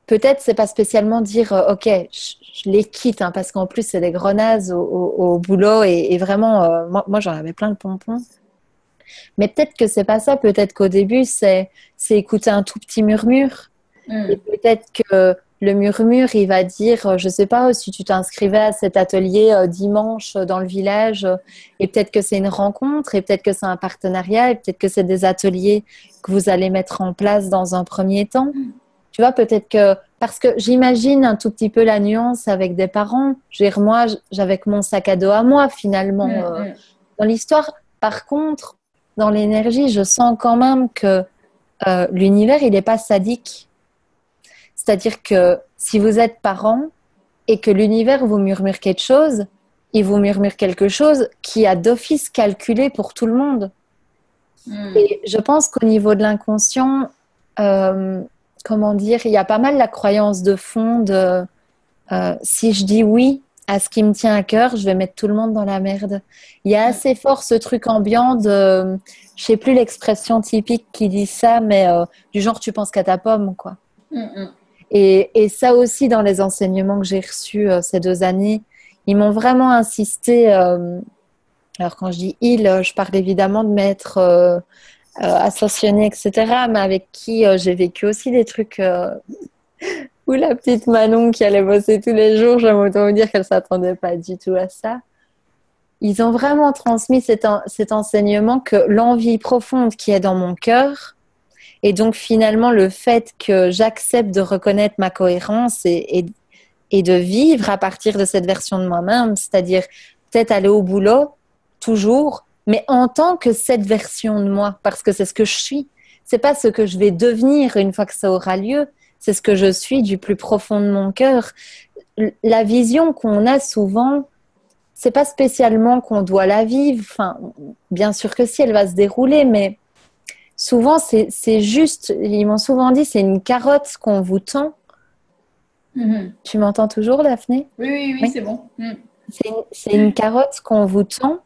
peut-être c'est pas spécialement dire, ok, je les quitte, hein, parce qu'en plus c'est des grenades au boulot, et vraiment, moi j'en avais plein de pompons. Mais peut-être que c'est pas ça. Peut-être qu'au début c'est écouter un tout petit murmure. Et peut-être que le murmure, il va dire, je sais pas, si tu t'inscrivais à cet atelier dimanche dans le village, et peut-être que c'est une rencontre, et peut-être que c'est un partenariat, et peut-être que c'est des ateliers que vous allez mettre en place dans un premier temps. Tu vois, peut-être que, parce que j'imagine un tout petit peu la nuance avec des parents. Je veux dire, moi, j'avais mon sac à dos à moi, finalement, dans l'histoire. Par contre, dans l'énergie, je sens quand même que l'univers, il n'est pas sadique. C'est-à-dire que si vous êtes parent et que l'univers vous murmure quelque chose, il vous murmure quelque chose qui a d'office calculé pour tout le monde. Et je pense qu'au niveau de l'inconscient, comment dire, il y a pas mal la croyance de fond de si je dis oui à ce qui me tient à cœur, je vais mettre tout le monde dans la merde. Il y a assez fort ce truc ambiant de, je sais plus l'expression typique qui dit ça, mais du genre tu penses qu'à ta pomme, quoi. Et ça aussi, dans les enseignements que j'ai reçus ces 2 années, ils m'ont vraiment insisté. Alors, quand je dis ils, je parle évidemment de maîtres associés, etc., mais avec qui j'ai vécu aussi des trucs où la petite Manon qui allait bosser tous les jours, j'aime autant vous dire qu'elle ne s'attendait pas du tout à ça. Ils ont vraiment transmis cet enseignement que l'envie profonde qui est dans mon cœur, et donc finalement le fait que j'accepte de reconnaître ma cohérence et de vivre à partir de cette version de moi-même, c'est-à-dire peut-être aller au boulot toujours, mais en tant que cette version de moi, parce que c'est ce que je suis. C'est pas ce que je vais devenir une fois que ça aura lieu, c'est ce que je suis du plus profond de mon cœur. La vision qu'on a souvent, c'est pas spécialement qu'on doit la vivre. Enfin, bien sûr que si, elle va se dérouler, mais souvent, c'est juste, ils m'ont souvent dit, c'est une carotte qu'on vous tend. Tu m'entends toujours, Daphné ? Oui, c'est bon. C'est une carotte qu'on vous tend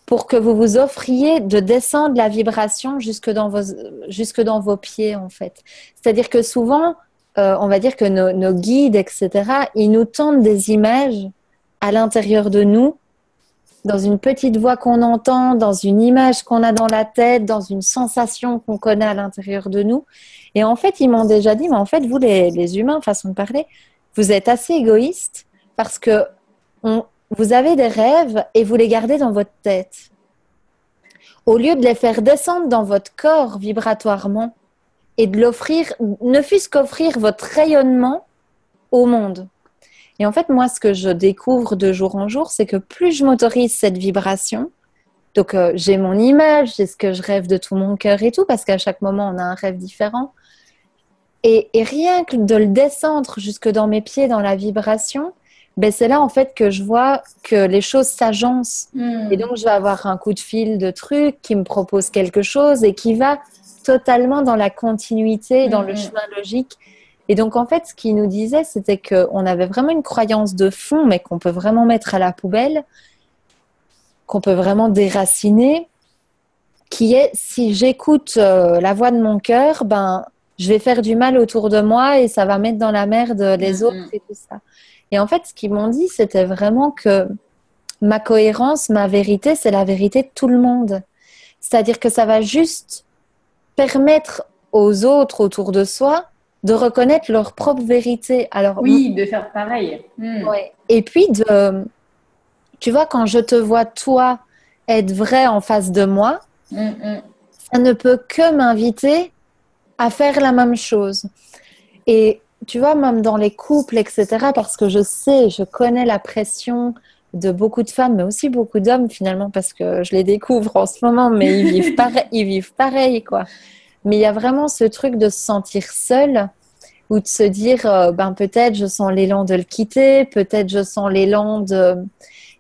pour que vous vous offriez de descendre la vibration jusque dans vos pieds, en fait. C'est-à-dire que souvent, on va dire que nos guides, etc., ils nous tendent des images à l'intérieur de nous, dans une petite voix qu'on entend, dans une image qu'on a dans la tête, dans une sensation qu'on connaît à l'intérieur de nous. Et en fait, ils m'ont déjà dit, mais en fait, vous, les humains, façon de parler, vous êtes assez égoïstes parce que vous avez des rêves et vous les gardez dans votre tête. Au lieu de les faire descendre dans votre corps vibratoirement et de l'offrir, ne fût-ce qu'offrir votre rayonnement au monde. Et en fait, moi, ce que je découvre de jour en jour, c'est que plus je m'autorise cette vibration, donc j'ai mon image, j'ai ce que je rêve de tout mon cœur et tout, parce qu'à chaque moment, on a un rêve différent. Et rien que de le descendre jusque dans mes pieds, dans la vibration, ben c'est là en fait que je vois que les choses s'agencent. Et donc je vais avoir un coup de fil de truc qui me propose quelque chose et qui va totalement dans la continuité, dans le chemin logique. Et donc en fait, ce qu'il nous disait, c'était qu'on avait vraiment une croyance de fond, mais qu'on peut vraiment mettre à la poubelle, qu'on peut vraiment déraciner, qui est si j'écoute la voix de mon cœur, ben je vais faire du mal autour de moi et ça va mettre dans la merde les autres et tout ça. Et en fait, ce qu'ils m'ont dit, c'était vraiment que ma cohérence, ma vérité, c'est la vérité de tout le monde. C'est-à-dire que ça va juste permettre aux autres autour de soi de reconnaître leur propre vérité. Alors, oui, de faire pareil. Ouais. Et puis, tu vois, quand je te vois, toi, être vrai en face de moi, ça ne peut que m'inviter à faire la même chose. Et tu vois, même dans les couples, etc., parce que je connais la pression de beaucoup de femmes, mais aussi beaucoup d'hommes finalement, parce que je les découvre en ce moment, mais ils vivent pareil, quoi. Mais il y a vraiment ce truc de se sentir seul ou de se dire, ben peut-être je sens l'élan de le quitter, peut-être je sens l'élan de...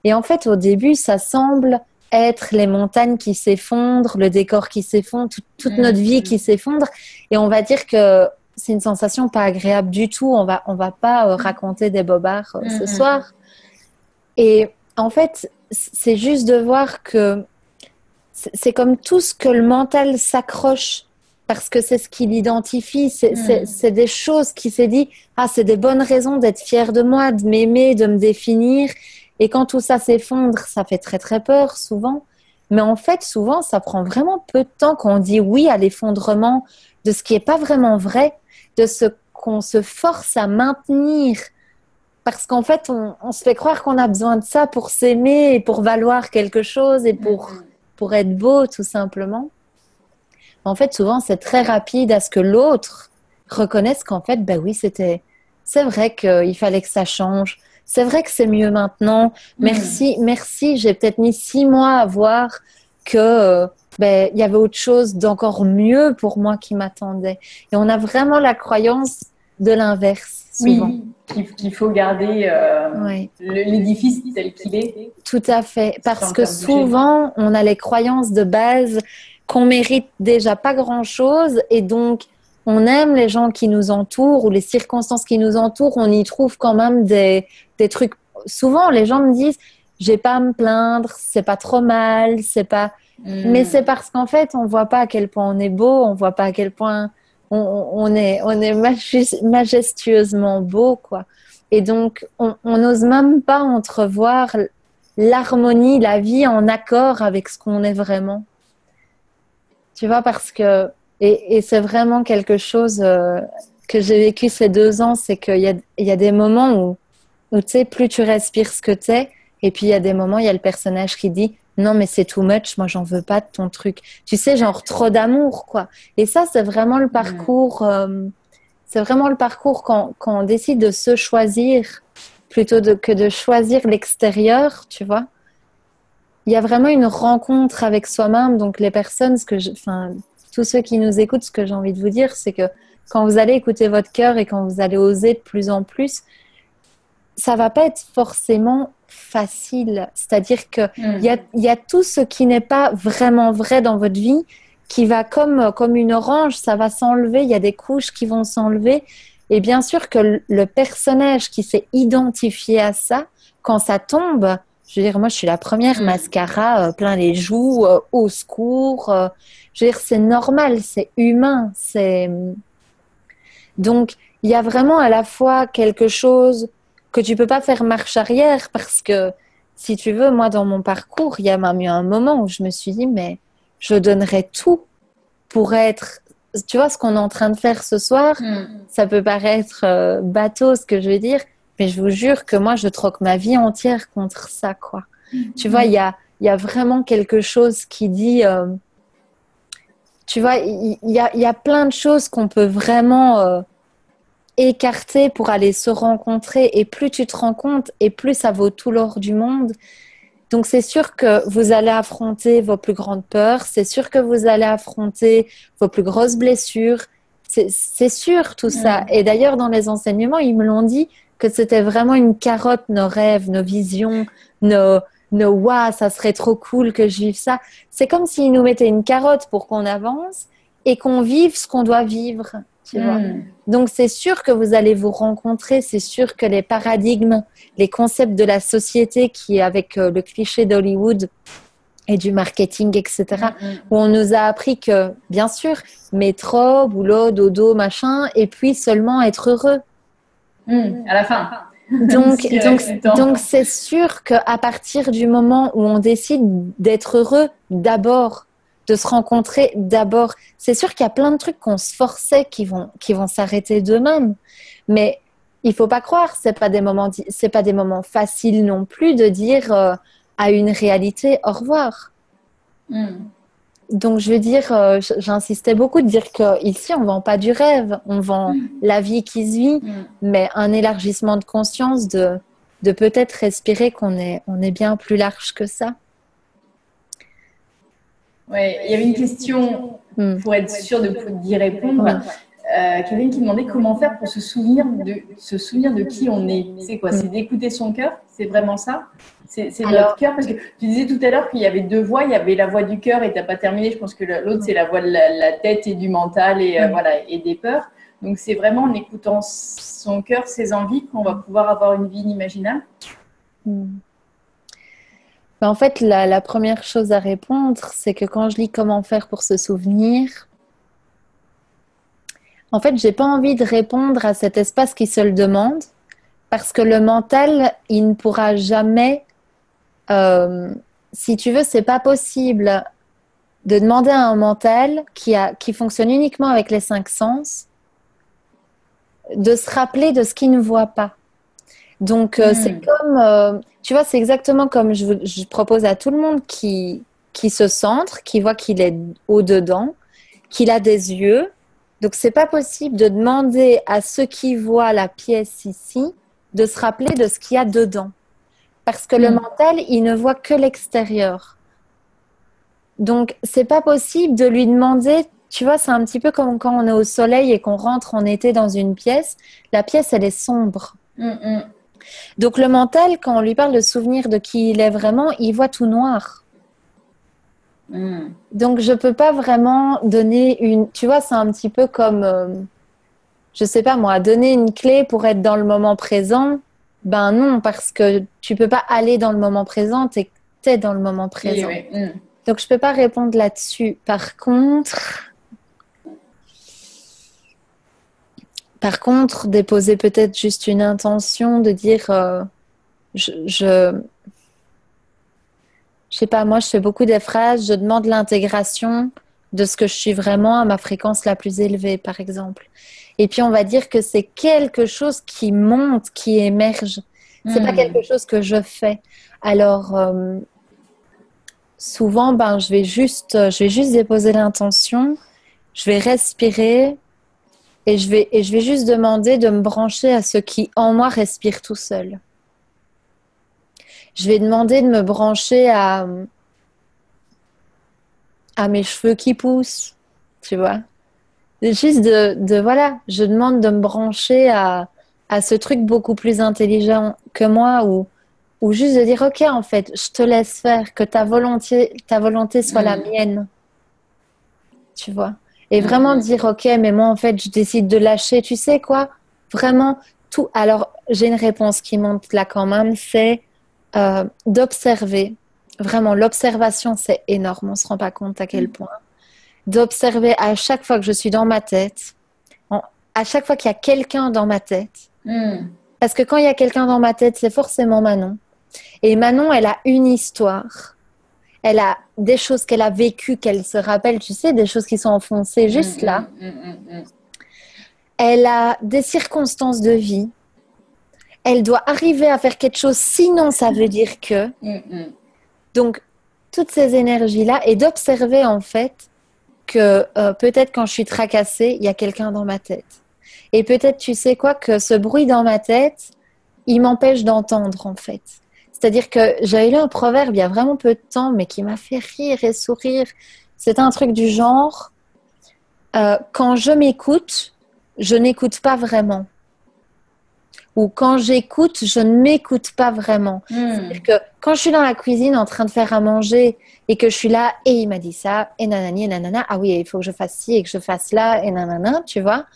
Et en fait, au début, ça semble être les montagnes qui s'effondrent, le décor qui s'effondre, toute notre vie qui s'effondre. Et on va dire que c'est une sensation pas agréable du tout. On va pas raconter des bobards ce soir. Et en fait, c'est juste de voir que c'est comme tout ce que le mental s'accroche parce que c'est ce qu'il identifie. C'est des choses qui s'est dit, ah, c'est des bonnes raisons d'être fier de moi, de m'aimer, de me définir. Et quand tout ça s'effondre, ça fait très très peur souvent. Mais en fait, souvent, ça prend vraiment peu de temps quand on dit oui à l'effondrement de ce qui n'est pas vraiment vrai, de ce qu'on se force à maintenir. Parce qu'en fait, on se fait croire qu'on a besoin de ça pour s'aimer et pour valoir quelque chose et pour être beau, tout simplement. En fait, souvent, c'est très rapide à ce que l'autre reconnaisse qu'en fait, ben oui, c'est vrai qu'il fallait que ça change. C'est vrai que c'est mieux maintenant. Merci, merci. J'ai peut-être mis 6 mois à voir que ben, il y avait autre chose d'encore mieux pour moi qui m'attendait. Et on a vraiment la croyance de l'inverse, souvent. Oui, qu'il faut garder l'édifice tel qu'il est. Tout à fait. Parce que souvent, on a les croyances de base qu'on mérite déjà pas grand-chose et donc on aime les gens qui nous entourent ou les circonstances qui nous entourent, on y trouve quand même des trucs. Souvent, les gens me disent, j'ai pas à me plaindre, c'est pas trop mal, c'est pas. Mais c'est parce qu'en fait, on voit pas à quel point on est beau, on voit pas à quel point on est majestueusement beau, quoi. Et donc, on n'ose même pas entrevoir l'harmonie, la vie en accord avec ce qu'on est vraiment. Tu vois, parce que, et c'est vraiment quelque chose que j'ai vécu ces 2 ans, c'est qu'il y a des moments où tu sais, plus tu respires ce que t'es, et puis il y a des moments, il y a le personnage qui dit, non, mais c'est too much, moi j'en veux pas de ton truc. Tu sais, genre trop d'amour, quoi. Et ça, c'est vraiment le parcours, quand on décide de se choisir, plutôt que de choisir l'extérieur, tu vois. Il y a vraiment une rencontre avec soi-même. Donc, les personnes, tous ceux qui nous écoutent, ce que j'ai envie de vous dire, c'est que quand vous allez écouter votre cœur et quand vous allez oser de plus en plus, ça va pas être forcément facile. C'est-à-dire que il y a tout ce qui n'est pas vraiment vrai dans votre vie qui va comme une orange, ça va s'enlever. Il y a des couches qui vont s'enlever. Et bien sûr que le personnage qui s'est identifié à ça, quand ça tombe, je veux dire, moi, je suis la première mascara, plein les joues, au secours. Je veux dire, c'est normal, c'est humain. Donc, il y a vraiment à la fois quelque chose que tu peux pas faire marche arrière parce que, si tu veux, moi, dans mon parcours, il y a même eu un moment où je me suis dit, mais je donnerais tout pour être... Tu vois, ce qu'on est en train de faire ce soir, ça peut paraître bateau, ce que je veux dire, mais je vous jure que moi, je troque ma vie entière contre ça, quoi. Tu vois, il y a vraiment quelque chose qui dit... tu vois, il y a plein de choses qu'on peut vraiment écarter pour aller se rencontrer. Et plus tu te rends compte, et plus ça vaut tout l'or du monde. Donc, c'est sûr que vous allez affronter vos plus grandes peurs. C'est sûr que vous allez affronter vos plus grosses blessures. c'est sûr tout ça. Et d'ailleurs, dans les enseignements, ils me l'ont dit que c'était vraiment une carotte, nos rêves, nos visions, nos waouh, ça serait trop cool que je vive ça. C'est comme s'ils nous mettaient une carotte pour qu'on avance et qu'on vive ce qu'on doit vivre. Tu vois. Donc, c'est sûr que vous allez vous rencontrer. C'est sûr que les paradigmes, les concepts de la société qui est avec le cliché d'Hollywood et du marketing, etc., où on nous a appris que, bien sûr, métro, boulot, dodo, machin, et puis seulement être heureux. À la fin. Donc, c'est sûr qu'à partir du moment où on décide d'être heureux d'abord, de se rencontrer d'abord, c'est sûr qu'il y a plein de trucs qu'on se forçait qui vont s'arrêter d'eux-mêmes. Mais il faut pas croire, c'est pas des moments faciles non plus de dire à une réalité au revoir. Donc, je veux dire, j'insistais beaucoup de dire qu'ici, on ne vend pas du rêve, on vend la vie qui se vit, mais un élargissement de conscience de peut-être respirer qu'on est bien plus large que ça. Oui, il y avait une question, pour être sûre d'y répondre. Quelqu'un qui demandait comment faire pour se souvenir de qui on est. C'est quoi? C'est d'écouter son cœur? C'est vraiment ça? C'est notre cœur? Parce que tu disais tout à l'heure qu'il y avait deux voix. Il y avait la voix du cœur et tu n'as pas terminé. Je pense que l'autre, c'est la voix de la tête et du mental et des peurs. Donc, c'est vraiment en écoutant son cœur, ses envies, qu'on va pouvoir avoir une vie inimaginable. En fait, la première chose à répondre, c'est que quand je lis comment faire pour se souvenir, en fait, j'ai pas envie de répondre à cet espace qui se le demande parce que le mental, il ne pourra jamais, si tu veux, c'est pas possible de demander à un mental qui fonctionne uniquement avec les 5 sens de se rappeler de ce qu'il ne voit pas. Donc, c'est comme, tu vois, c'est exactement comme je propose à tout le monde qui se centre, qui voit qu'il est au-dedans, qu'il a des yeux. Donc, c'est pas possible de demander à ceux qui voient la pièce ici de se rappeler de ce qu'il y a dedans. Parce que le mental, il ne voit que l'extérieur. Donc, c'est pas possible de lui demander, tu vois, c'est un petit peu comme quand on est au soleil et qu'on rentre en été dans une pièce. La pièce, elle est sombre. Donc, le mental, quand on lui parle de souvenir de qui il est vraiment, il voit tout noir. Donc, je peux pas vraiment donner une... Tu vois, c'est un petit peu comme, je sais pas moi, donner une clé pour être dans le moment présent. Ben non, parce que tu peux pas aller dans le moment présent, t'es dans le moment présent. Oui. Donc, je peux pas répondre là-dessus. Par contre, déposer peut-être juste une intention de dire, je sais pas, moi je fais beaucoup des phrases, je demande l'intégration de ce que je suis vraiment à ma fréquence la plus élevée, par exemple. Et puis on va dire que c'est quelque chose qui monte, qui émerge. C'est pas quelque chose que je fais. Alors souvent, ben je vais juste déposer l'intention, je vais respirer. Et je vais juste demander de me brancher à ce qui, en moi, respire tout seul. Je vais demander de me brancher à mes cheveux qui poussent, tu vois. Juste voilà, je demande de me brancher à ce truc beaucoup plus intelligent que moi ou juste de dire, ok, en fait, je te laisse faire, que ta volonté soit la mienne, tu vois. Et vraiment dire, ok, mais moi, en fait, je décide de lâcher. Tu sais quoi? Vraiment, tout. Alors, j'ai une réponse qui monte là quand même, c'est d'observer. Vraiment, l'observation, c'est énorme. On ne se rend pas compte à quel point. D'observer à chaque fois que je suis dans ma tête, à chaque fois qu'il y a quelqu'un dans ma tête. Parce que quand il y a quelqu'un dans ma tête, c'est forcément Manon. Et Manon, elle a une histoire. Elle a des choses qu'elle a vécues, qu'elle se rappelle, tu sais, des choses qui sont enfoncées juste là. Elle a des circonstances de vie. Elle doit arriver à faire quelque chose, sinon ça veut dire que. Donc, toutes ces énergies-là, et d'observer en fait que peut-être quand je suis tracassée, il y a quelqu'un dans ma tête. Et peut-être, tu sais quoi, que ce bruit dans ma tête, il m'empêche d'entendre en fait. C'est-à-dire que j'avais lu un proverbe il y a vraiment peu de temps, mais qui m'a fait rire et sourire. C'est un truc du genre, Quand je m'écoute, je n'écoute pas vraiment. Ou quand j'écoute, je ne m'écoute pas vraiment. C'est-à-dire que quand je suis dans la cuisine en train de faire à manger et que je suis là, et il m'a dit ça, et nanani, et nanana, ah oui, il faut que je fasse ci et que je fasse là, et nanana, tu vois.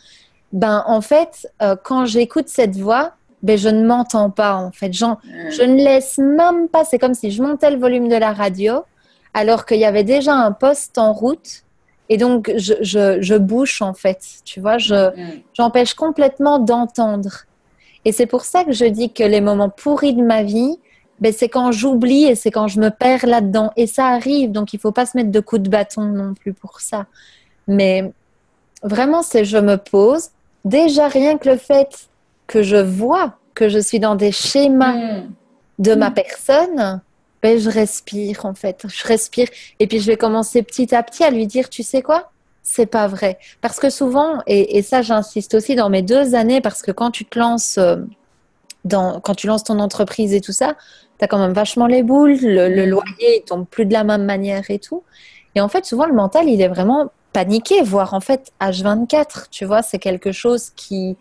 Ben, en fait, quand j'écoute cette voix, ben, je ne m'entends pas, en fait. Je ne laisse même pas, c'est comme si je montais le volume de la radio, alors qu'il y avait déjà un poste en route. Et donc, je bouche, en fait. Tu vois, j'empêche complètement d'entendre. Et c'est pour ça que je dis que les moments pourris de ma vie, ben, c'est quand j'oublie et c'est quand je me perds là-dedans. Et ça arrive, donc il ne faut pas se mettre de coups de bâton non plus pour ça. Mais vraiment, c'est je me pose. Déjà, rien que le fait que je vois que je suis dans des schémas de ma personne, ben, je respire en fait. Je respire. Et puis, je vais commencer petit à petit à lui dire, tu sais quoi? C'est pas vrai. Parce que souvent, et ça, j'insiste aussi dans mes 2 années, parce que quand tu te lances quand tu lances ton entreprise et tout ça, tu as quand même vachement les boules, le loyer, il tombe plus de la même manière et tout. Et en fait, souvent, le mental, il est vraiment paniqué, voire en fait H24, tu vois, c'est quelque chose qui...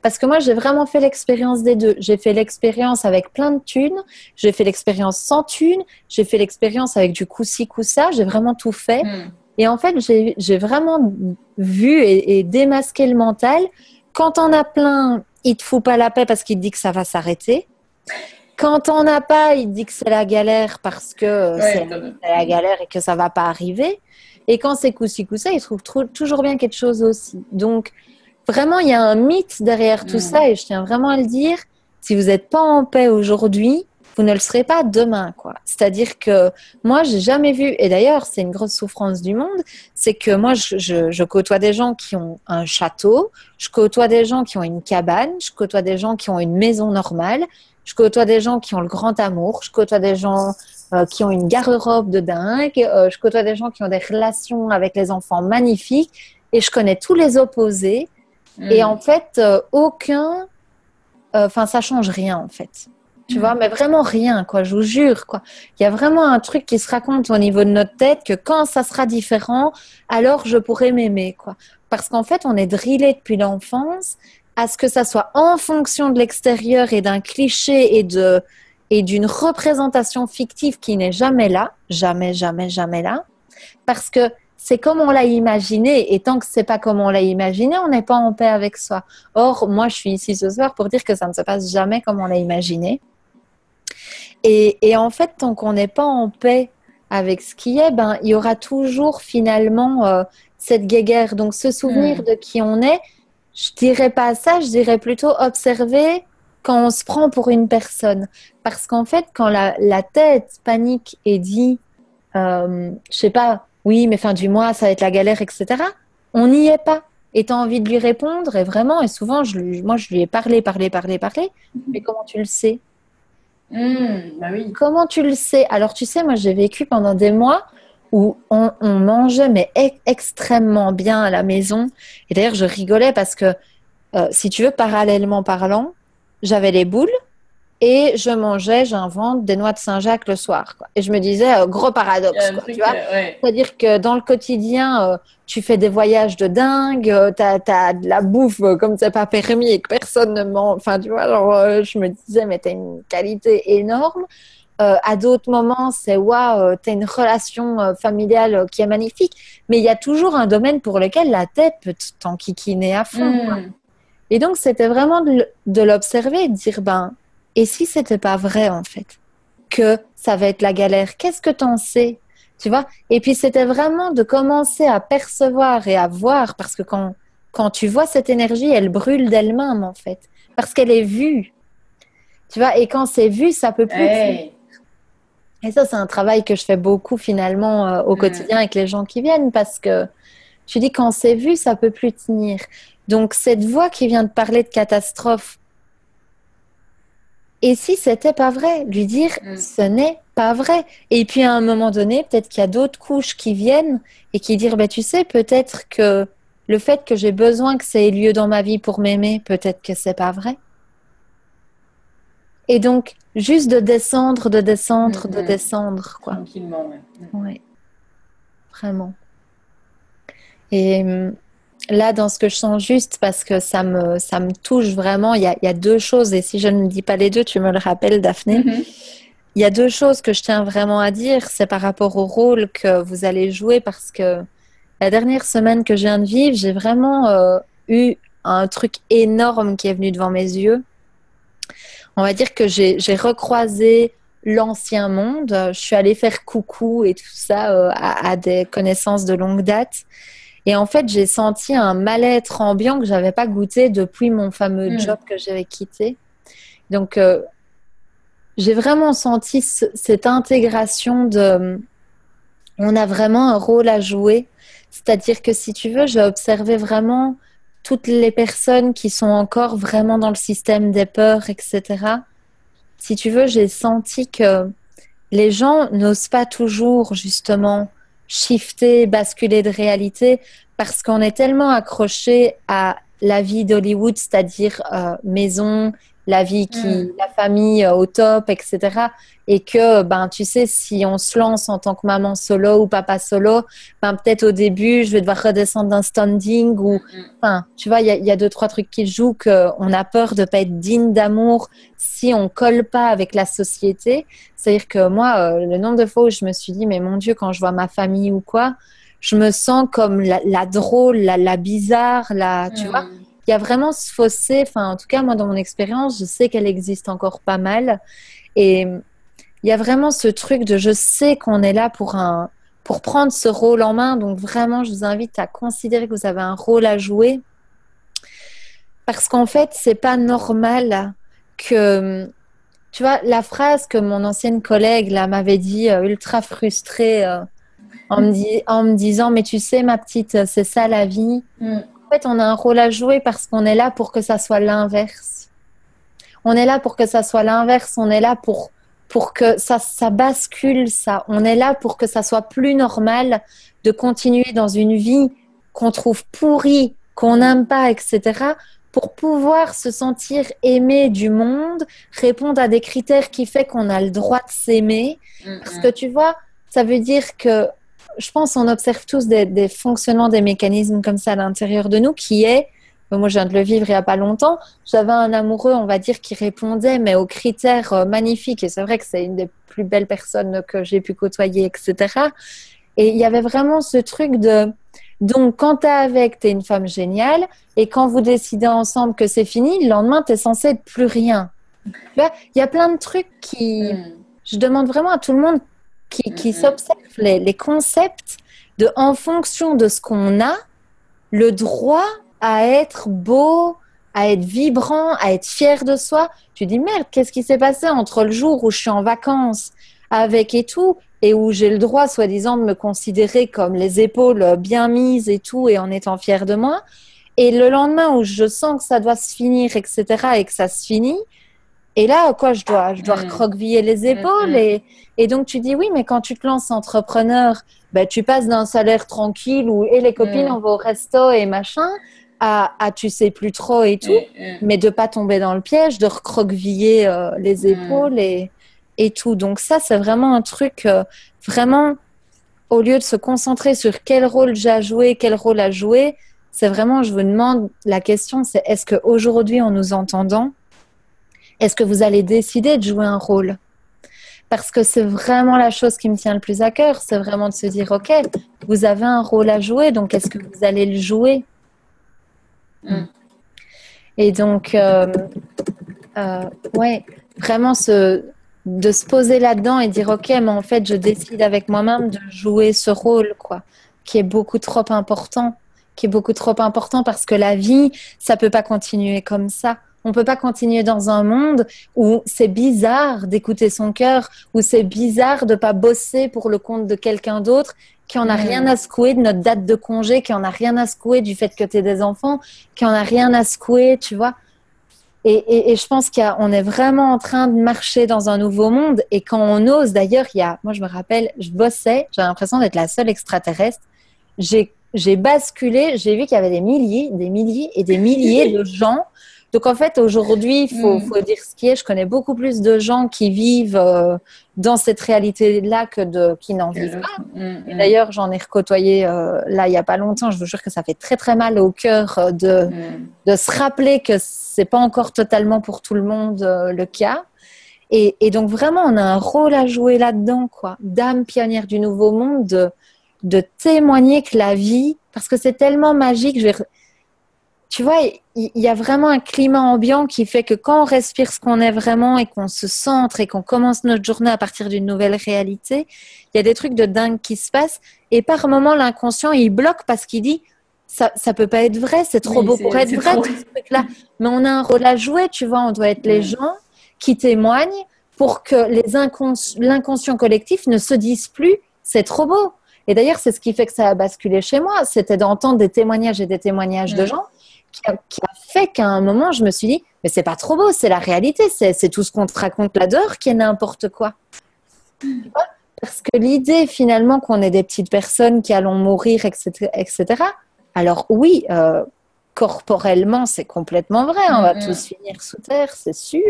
Parce que moi, j'ai vraiment fait l'expérience des deux. J'ai fait l'expérience avec plein de thunes, j'ai fait l'expérience sans thunes, j'ai fait l'expérience avec du coup-ci, coup-ça, j'ai vraiment tout fait. Et en fait, j'ai vraiment vu et démasqué le mental. Quand on a plein, il te fout pas la paix parce qu'il te dit que ça va s'arrêter. Quand on n'a pas, il te dit que c'est la galère parce que c'est la galère et que ça va pas arriver. Et quand c'est coup-ci, coup-ça, il trouve toujours bien quelque chose aussi. Donc, vraiment, il y a un mythe derrière tout ça et je tiens vraiment à le dire. Si vous n'êtes pas en paix aujourd'hui, vous ne le serez pas demain, quoi. C'est-à-dire que moi, j'ai jamais vu, et d'ailleurs, c'est une grosse souffrance du monde, c'est que moi, je côtoie des gens qui ont un château, je côtoie des gens qui ont une cabane, je côtoie des gens qui ont une maison normale, je côtoie des gens qui ont le grand amour, je côtoie des gens qui ont une garde-robe de dingue, je côtoie des gens qui ont des relations avec les enfants magnifiques, et je connais tous les opposés. Et en fait, ça change rien en fait. Tu vois, mais vraiment rien, quoi, je vous jure, quoi. Il y a vraiment un truc qui se raconte au niveau de notre tête que quand ça sera différent, alors je pourrai m'aimer, quoi. Parce qu'en fait, on est drillé depuis l'enfance à ce que ça soit en fonction de l'extérieur et d'un cliché et d'une représentation fictive qui n'est jamais là, jamais, jamais, jamais là. Parce que c'est comme on l'a imaginé, et tant que c'est pas comme on l'a imaginé, on n'est pas en paix avec soi. Or, moi, je suis ici ce soir pour dire que ça ne se passe jamais comme on l'a imaginé. Et en fait, tant qu'on n'est pas en paix avec ce qui est, ben, il y aura toujours finalement cette guéguerre. Donc, se souvenir de qui on est, je dirais pas ça, je dirais plutôt observer quand on se prend pour une personne. Parce qu'en fait, quand la tête panique et dit, je sais pas, oui, mais fin du mois, ça va être la galère, etc., on n'y est pas. Et tu as envie de lui répondre, et vraiment, et souvent, moi, je lui ai parlé, mais comment tu le sais? Bah oui. Comment tu le sais? Alors, tu sais, moi, j'ai vécu pendant des mois où on mangeait, mais extrêmement bien à la maison. Et d'ailleurs, je rigolais parce que, si tu veux, parallèlement parlant, j'avais les boules et je mangeais, j'invente, des noix de Saint-Jacques le soir, quoi. Et je me disais, gros paradoxe, quoi, tu vois? C'est-à-dire que dans le quotidien, tu fais des voyages de dingue, t'as de la bouffe comme c'est pas permis et que personne ne mange. Enfin, tu vois, genre, je me disais, mais t'as une qualité énorme. À d'autres moments, c'est waouh, t'as une relation familiale qui est magnifique. Mais il y a toujours un domaine pour lequel la tête peut t'enquiquiner à fond, quoi. Et donc, c'était vraiment de l'observer et de dire, ben, et si c'était pas vrai, en fait, que ça va être la galère, qu'est-ce que t'en sais? Tu vois? Et puis, c'était vraiment de commencer à percevoir et à voir, parce que quand tu vois cette énergie, elle brûle d'elle-même, en fait, parce qu'elle est vue. Tu vois? Et quand c'est vu, ça peut plus. Et ça, c'est un travail que je fais beaucoup, finalement, au quotidien avec les gens qui viennent, parce que tu dis, quand c'est vu, ça peut plus tenir. Donc, cette voix qui vient de parler de catastrophe, et si c'était pas vrai, lui dire ce n'est pas vrai. Et puis à un moment donné, peut-être qu'il y a d'autres couches qui viennent et qui disent, bah, tu sais, peut-être que le fait que j'ai besoin que ça ait lieu dans ma vie pour m'aimer, peut-être que c'est pas vrai. Et donc, juste de descendre, de descendre, quoi. Tranquillement, Ouais, vraiment. Et là, dans ce que je sens juste, parce que ça me touche vraiment, il y a deux choses, et si je ne dis pas les deux, tu me le rappelles, Daphné. Il y a deux choses que je tiens vraiment à dire, c'est par rapport au rôle que vous allez jouer, parce que la dernière semaine que je viens de vivre, j'ai vraiment eu un truc énorme qui est venu devant mes yeux. On va dire que j'ai recroisé l'ancien monde. Je suis allée faire coucou et tout ça à des connaissances de longue date. Et en fait, j'ai senti un mal-être ambiant que j'avais pas goûté depuis mon fameux job que j'avais quitté. Donc, j'ai vraiment senti cette intégration de... On a vraiment un rôle à jouer. C'est-à-dire que si tu veux, j'ai observé vraiment toutes les personnes qui sont encore vraiment dans le système des peurs, etc. Si tu veux, j'ai senti que les gens n'osent pas toujours justement shifter, basculer de réalité parce qu'on est tellement accroché à la vie d'Hollywood, c'est-à-dire maison, la vie la famille au top, etc. Et que, ben, tu sais, si on se lance en tant que maman solo ou papa solo, ben, peut-être au début, je vais devoir redescendre d'un standing ou, enfin, tu vois, il y a deux, trois trucs qui jouent qu'on a peur de pas être digne d'amour si on colle pas avec la société. C'est-à-dire que moi, le nombre de fois où je me suis dit, mais mon Dieu, quand je vois ma famille ou quoi, je me sens comme la drôle, la bizarre, tu vois. Il y a vraiment ce fossé, enfin, en tout cas, moi, dans mon expérience, je sais qu'elle existe encore pas mal. Et il y a vraiment ce truc de je sais qu'on est là pour prendre ce rôle en main. Donc, vraiment, je vous invite à considérer que vous avez un rôle à jouer. Parce qu'en fait, c'est pas normal que... Tu vois, la phrase que mon ancienne collègue là m'avait dit, ultra frustrée, en me disant, mais tu sais, ma petite, c'est ça la vie. En fait, on a un rôle à jouer parce qu'on est là pour que ça soit l'inverse. On est là pour que ça soit l'inverse. On est là pour que ça bascule, ça. On est là pour que ça soit plus normal de continuer dans une vie qu'on trouve pourrie, qu'on n'aime pas, etc., pour pouvoir se sentir aimé du monde, répondre à des critères qui fait qu'on a le droit de s'aimer. Parce que tu vois, ça veut dire que je pense qu'on observe tous des fonctionnements, des mécanismes comme ça à l'intérieur de nous qui est, moi je viens de le vivre il n'y a pas longtemps, j'avais un amoureux, on va dire, qui répondait mais aux critères magnifiques et c'est vrai que c'est une des plus belles personnes que j'ai pu côtoyer, etc. Et il y avait vraiment ce truc de... Donc, quand t'es avec, t'es une femme géniale et quand vous décidez ensemble que c'est fini, le lendemain, t'es censé être plus rien. Tu vois, il y a plein de trucs qui... Je demande vraiment à tout le monde qui s'observe les concepts de, en fonction de ce qu'on a, le droit à être beau, à être vibrant, à être fier de soi. Tu dis, merde, qu'est-ce qui s'est passé entre le jour où je suis en vacances avec et tout, et où j'ai le droit, soi-disant, de me considérer comme les épaules bien mises et tout, et en étant fière de moi, et le lendemain où je sens que ça doit se finir, etc., et que ça se finit, et là, quoi, je dois recroqueviller les épaules. Et donc, tu dis, oui, mais quand tu te lances entrepreneur, ben, tu passes d'un salaire tranquille où et les copines, on va au resto et machin, à tu sais plus trop et tout, mais de pas tomber dans le piège, de recroqueviller les épaules et tout. Donc ça, c'est vraiment un truc, vraiment, au lieu de se concentrer sur quel rôle j'ai à jouer, quel rôle à jouer, c'est vraiment, je vous demande, la question, c'est est-ce qu'aujourd'hui, en nous entendant, est-ce que vous allez décider de jouer un rôle? Parce que c'est vraiment la chose qui me tient le plus à cœur, c'est vraiment de se dire, ok, vous avez un rôle à jouer, donc est-ce que vous allez le jouer? Et donc, ouais, vraiment de se poser là-dedans et dire, ok, mais en fait, je décide avec moi-même de jouer ce rôle, quoi, qui est beaucoup trop important, parce que la vie, ça peut pas continuer comme ça. On peut pas continuer dans un monde où c'est bizarre d'écouter son cœur, où c'est bizarre de pas bosser pour le compte de quelqu'un d'autre, qui en a rien à secouer de notre date de congé, qui en a rien à secouer du fait que tu aies des enfants, qui en a rien à secouer, tu vois. Et je pense qu'on est vraiment en train de marcher dans un nouveau monde. Et quand on ose, d'ailleurs, moi je me rappelle, je bossais, j'avais l'impression d'être la seule extraterrestre. J'ai basculé, j'ai vu qu'il y avait des milliers et des milliers de gens Donc, en fait, aujourd'hui, il faut dire ce qui est. Je connais beaucoup plus de gens qui vivent dans cette réalité-là qui n'en vivent pas. Et d'ailleurs, j'en ai côtoyé là, il n'y a pas longtemps. Je vous jure que ça fait très, très mal au cœur de se rappeler que ce n'est pas encore totalement pour tout le monde le cas. Et donc, vraiment, on a un rôle à jouer là-dedans, quoi. D'âme pionnière du nouveau monde, de témoigner que la vie, parce que c'est tellement magique, tu vois, il y a vraiment un climat ambiant qui fait que quand on respire ce qu'on est vraiment et qu'on se centre et qu'on commence notre journée à partir d'une nouvelle réalité, il y a des trucs de dingue qui se passent. Et par moments, l'inconscient, il bloque parce qu'il dit ça peut pas être vrai, c'est trop beau pour être vrai, tout ce truc-là. Mais on a un rôle à jouer, tu vois, on doit être les gens qui témoignent pour que l'inconscient collectif ne se dise plus c'est trop beau. Et d'ailleurs, c'est ce qui fait que ça a basculé chez moi, c'était d'entendre des témoignages et des témoignages de gens qui a fait qu'à un moment, je me suis dit, mais c'est pas trop beau, c'est la réalité, c'est tout ce qu'on te raconte là dehors qui est n'importe quoi. Parce que l'idée, finalement, qu'on est des petites personnes qui allons mourir, etc. Alors oui, corporellement, c'est complètement vrai, on va tous finir sous terre, c'est sûr.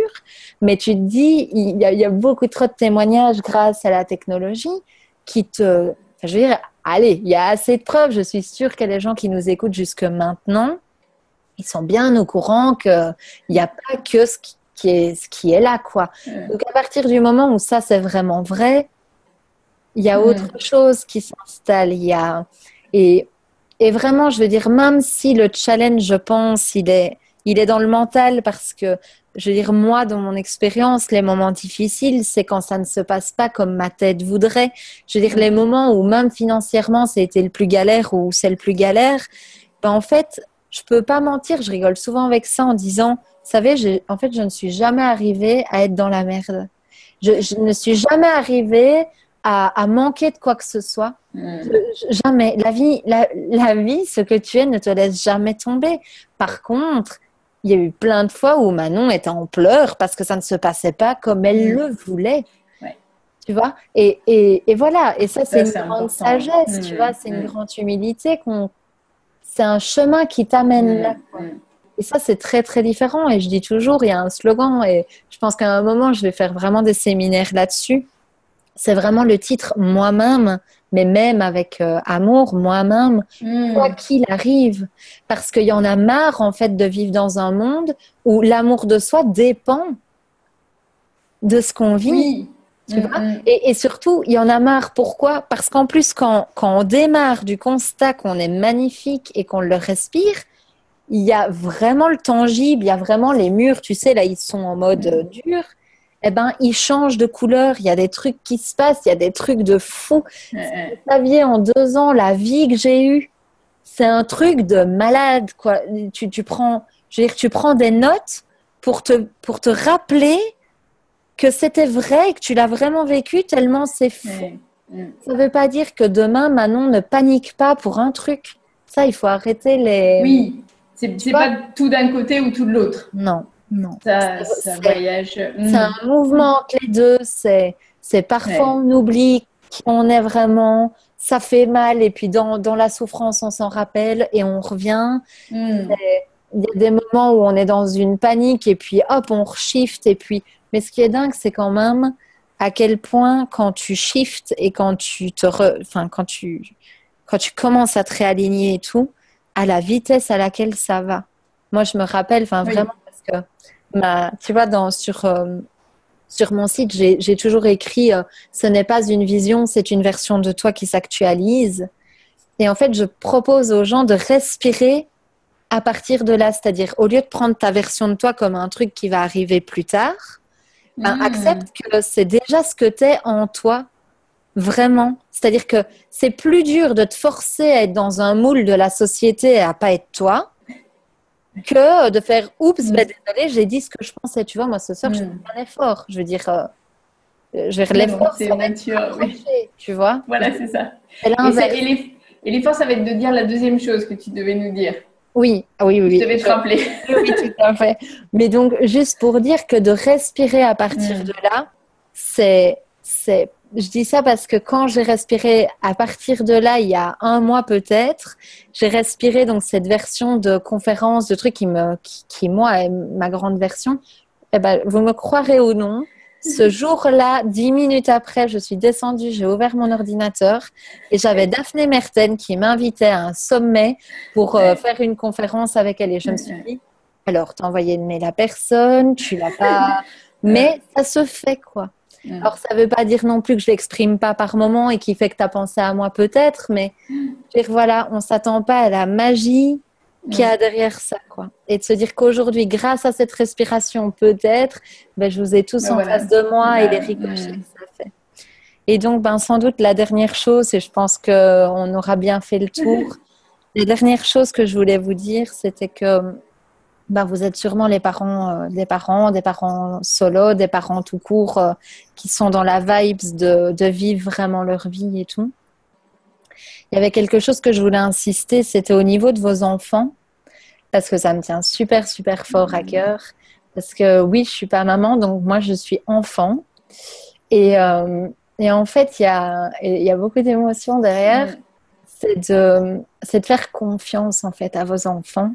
Mais tu te dis, il y a beaucoup trop de témoignages grâce à la technologie qui te... Enfin, je veux dire, allez, il y a assez de preuves, je suis sûre que les gens qui nous écoutent jusque maintenant, ils sont bien au courant qu'il n'y a pas que ce qui est là, quoi. Donc, à partir du moment où ça, c'est vraiment vrai, il y a autre chose qui s'installe. Et vraiment, je veux dire, même si le challenge, je pense, il est dans le mental parce que, je veux dire, moi, dans mon expérience, les moments difficiles, c'est quand ça ne se passe pas comme ma tête voudrait. Je veux dire, les moments où même financièrement, c'était le plus galère ou c'est le plus galère, ben, en fait, je peux pas mentir, je rigole souvent avec ça en disant, vous savez, je ne suis jamais arrivée à être dans la merde. Je ne suis jamais arrivée à manquer de quoi que ce soit. Jamais. La vie, ce que tu es, ne te laisse jamais tomber. Par contre, il y a eu plein de fois où Manon était en pleurs parce que ça ne se passait pas comme elle le voulait. Tu vois, et voilà. Et ça, c'est une grande sagesse, tu vois, c'est une grande humilité c'est un chemin qui t'amène là. Et ça, c'est très, très différent. Et je dis toujours, il y a un slogan, et je pense qu'à un moment, je vais faire vraiment des séminaires là-dessus. C'est vraiment le titre « Moi-même », mais même avec amour, moi-même, quoi qu'il arrive. Parce qu'il y en a marre, en fait, de vivre dans un monde où l'amour de soi dépend de ce qu'on vit. Oui. Tu vois, et surtout, il y en a marre. Pourquoi? Parce qu'en plus, quand on démarre du constat qu'on est magnifique et qu'on le respire, il y a vraiment le tangible, il y a vraiment les murs, tu sais, là, ils sont en mode dur. Eh ben, ils changent de couleur, il y a des trucs qui se passent, il y a des trucs de fou. Si vous saviez en 2 ans la vie que j'ai eue, c'est un truc de malade, quoi. Tu prends des notes pour te rappeler que c'était vrai et que tu l'as vraiment vécu tellement c'est fou. Ça ne veut pas dire que demain, Manon ne panique pas pour un truc. Ça, il faut arrêter les... Oui, c'est pas tout d'un côté ou tout de l'autre. Non. Ça voyage. C'est un mouvement entre les deux. C'est parfois on oublie qui on est vraiment. Ça fait mal et puis dans la souffrance, on s'en rappelle et on revient. Il y a des moments où on est dans une panique et puis hop, on reshift et puis... Mais ce qui est dingue, c'est quand même à quel point quand tu shifts et quand quand tu commences à te réaligner et tout, à la vitesse à laquelle ça va. Moi, je me rappelle, vraiment, parce que tu vois, sur mon site, j'ai toujours écrit ce n'est pas une vision, c'est une version de toi qui s'actualise. Et en fait, je propose aux gens de respirer à partir de là, c'est-à-dire au lieu de prendre ta version de toi comme un truc qui va arriver plus tard, accepte que c'est déjà ce que t'es en toi, vraiment. C'est-à-dire que c'est plus dur de te forcer à être dans un moule de la société et à pas être toi que de faire « Oups, désolé, j'ai dit ce que je pensais. » Tu vois, moi, ce soir, j'ai fait un effort. Je veux dire, l'effort, c'est nature, oui. Tu vois. Voilà, c'est ça. Et l'effort, ça va être de dire la deuxième chose que tu devais nous dire. Oui. Je devais te rappeler. Oui, tout à fait. Mais donc, juste pour dire que de respirer à partir de là, c'est je dis ça parce que quand j'ai respiré à partir de là, il y a 1 mois peut-être, j'ai respiré donc cette version de conférence, de truc qui moi, est ma grande version. Eh ben, vous me croirez ou non, ce jour-là, 10 minutes après, je suis descendue, j'ai ouvert mon ordinateur et j'avais Daphné Merten qui m'invitait à un sommet pour faire une conférence avec elle. Et je me suis dit, alors, t'as envoyé une mail à personne, tu l'as pas... Mais ça se fait, quoi. Alors, ça ne veut pas dire non plus que je ne l'exprime pas par moment et qui fait que tu as pensé à moi peut-être, mais dire, voilà, on ne s'attend pas à la magie qu'il y a derrière ça, quoi. Et de se dire qu'aujourd'hui, grâce à cette respiration, peut-être, ben, je vous ai tous en face de moi et les ricochets que ça fait. Et donc, ben, sans doute, la dernière chose, et je pense qu'on aura bien fait le tour, la dernière chose que je voulais vous dire, c'était que ben, vous êtes sûrement les parents, des parents solo, des parents tout court, qui sont dans la vibe de vivre vraiment leur vie et tout. Il y avait quelque chose que je voulais insister, c'était au niveau de vos enfants, parce que ça me tient super, super fort à cœur. Parce que oui, je suis pas maman, donc moi, je suis enfant. Et en fait, il y a beaucoup d'émotions derrière. C'est de faire confiance, en fait, à vos enfants.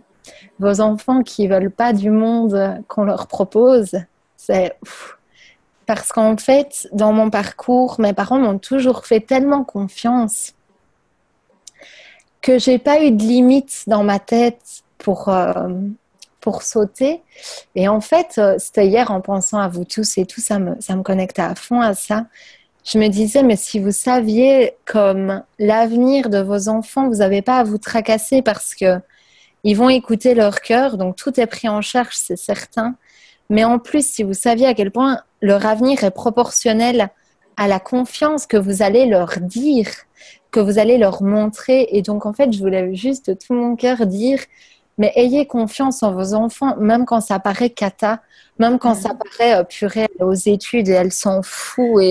Vos enfants qui veulent pas du monde qu'on leur propose, c'est parce qu'en fait, dans mon parcours, mes parents m'ont toujours fait tellement confiance que j'ai pas eu de limite dans ma tête pour sauter. Et en fait, c'était hier en pensant à vous tous et tout, ça me connectait à fond à ça. Je me disais, mais si vous saviez comme l'avenir de vos enfants, vous n'avez pas à vous tracasser parce que ils vont écouter leur cœur, donc tout est pris en charge, c'est certain. Mais en plus, si vous saviez à quel point leur avenir est proportionnel à la confiance que vous allez leur dire, que vous allez leur montrer. Et donc, en fait, je voulais juste de tout mon cœur dire, mais ayez confiance en vos enfants, même quand ça paraît cata, même quand ça paraît purée aux études et elle s'en fout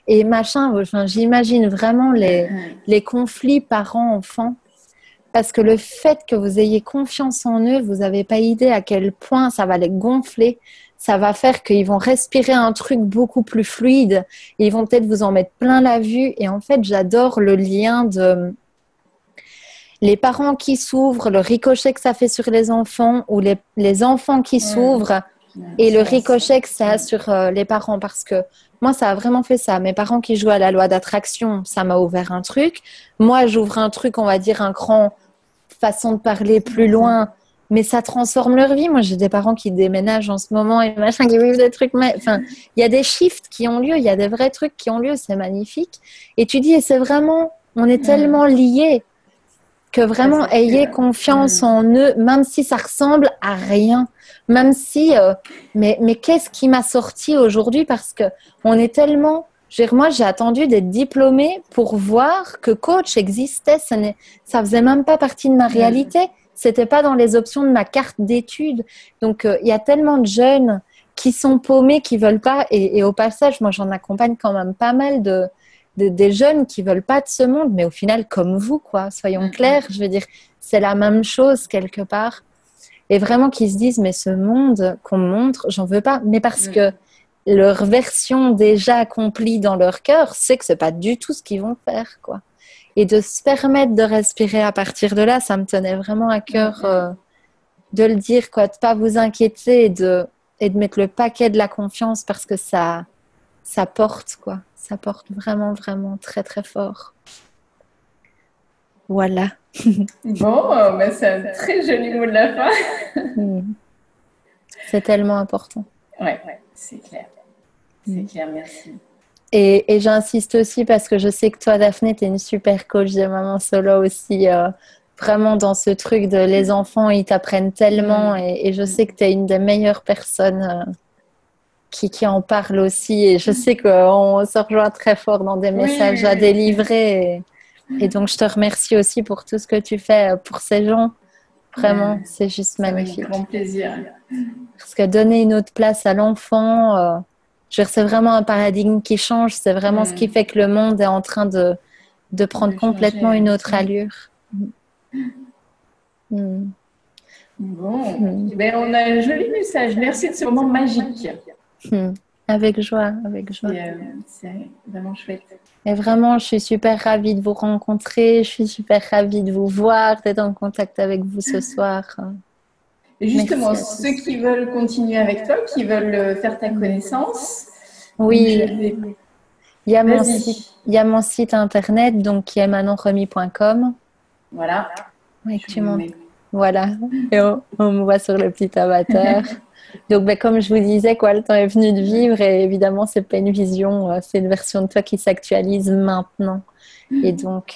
et machin. Enfin, j'imagine vraiment les conflits parents-enfants. Parce que le fait que vous ayez confiance en eux, vous n'avez pas idée à quel point ça va les gonfler. Ça va faire qu'ils vont respirer un truc beaucoup plus fluide. Et ils vont peut-être vous en mettre plein la vue. Et en fait, j'adore le lien de les parents qui s'ouvrent, le ricochet que ça fait sur les enfants, ou les enfants qui s'ouvrent et le ricochet que ça a sur les parents. Parce que moi, ça a vraiment fait ça. Mes parents qui jouent à la loi d'attraction, ça m'a ouvert un truc. Moi, j'ouvre un truc, on va dire un cran façon de parler plus loin, mais ça transforme leur vie. Moi, j'ai des parents qui déménagent en ce moment et machin, qui vivent des trucs. Enfin, il y a des shifts qui ont lieu, il y a des vrais trucs qui ont lieu, c'est magnifique. Et tu dis, et c'est vraiment, on est tellement liés que vraiment ayez confiance en eux, même si ça ressemble à rien, même si, mais qu'est-ce qui m'a sorti aujourd'hui parce que on est tellement. Moi, j'ai attendu d'être diplômée pour voir que coach existait. Ça faisait même pas partie de ma réalité. C'était pas dans les options de ma carte d'études. Donc, il y a tellement de jeunes qui sont paumés, qui veulent pas. Et au passage, moi, j'en accompagne quand même pas mal des jeunes qui veulent pas de ce monde, mais au final, comme vous, quoi. Soyons clairs. Je veux dire, c'est la même chose quelque part. Et vraiment qu'ils se disent, mais ce monde qu'on me montre, j'en veux pas. Mais parce que leur version déjà accomplie dans leur cœur, c'est que c'est pas du tout ce qu'ils vont faire, quoi. Et de se permettre de respirer à partir de là, ça me tenait vraiment à cœur de le dire, quoi, de pas vous inquiéter et de mettre le paquet de la confiance parce que ça porte, quoi. Ça porte vraiment, vraiment très, très fort. Voilà. Bon, ben c'est un très joli mot de la fin. C'est tellement important. Ouais, c'est clair. C'est clair, merci. Et j'insiste aussi parce que je sais que toi, Daphné, tu es une super coach de maman solo aussi, vraiment dans ce truc de les enfants, ils t'apprennent tellement et je sais que tu es une des meilleures personnes qui en parle aussi et je sais qu'on se rejoint très fort dans des messages à délivrer et donc je te remercie aussi pour tout ce que tu fais pour ces gens. Vraiment, c'est juste magnifique. Avec grand plaisir. Parce que donner une autre place à l'enfant, c'est vraiment un paradigme qui change. C'est vraiment ce qui fait que le monde est en train de prendre complètement une autre allure. Bon, ben, on a un joli message. Merci de ce moment magique. Avec joie, avec joie. C'est vraiment chouette. Et vraiment, je suis super ravie de vous rencontrer. Je suis super ravie de vous voir, d'être en contact avec vous ce soir. Et justement, ceux qui veulent continuer avec toi, qui veulent faire ta connaissance, oui, il y a mon site internet, donc qui est manonremy.com. Voilà. Oui, tu montes. Voilà. Et on me voit sur le petit avatar. Donc, comme je vous disais, quoi, le temps est venu de vivre et évidemment, c'est pas une vision, c'est une version de toi qui s'actualise maintenant. Et donc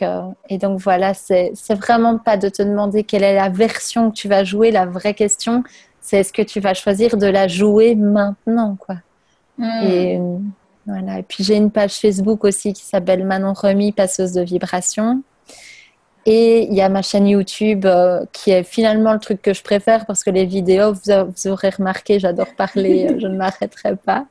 voilà, c'est vraiment pas de te demander quelle est la version que tu vas jouer. La vraie question, c'est est-ce que tu vas choisir de la jouer maintenant, quoi. Et voilà. Et puis j'ai une page Facebook aussi qui s'appelle Manon Remy, passeuse de vibrations. Et il y a ma chaîne YouTube qui est finalement le truc que je préfère parce que les vidéos, vous aurez remarqué, j'adore parler, je ne m'arrêterai pas.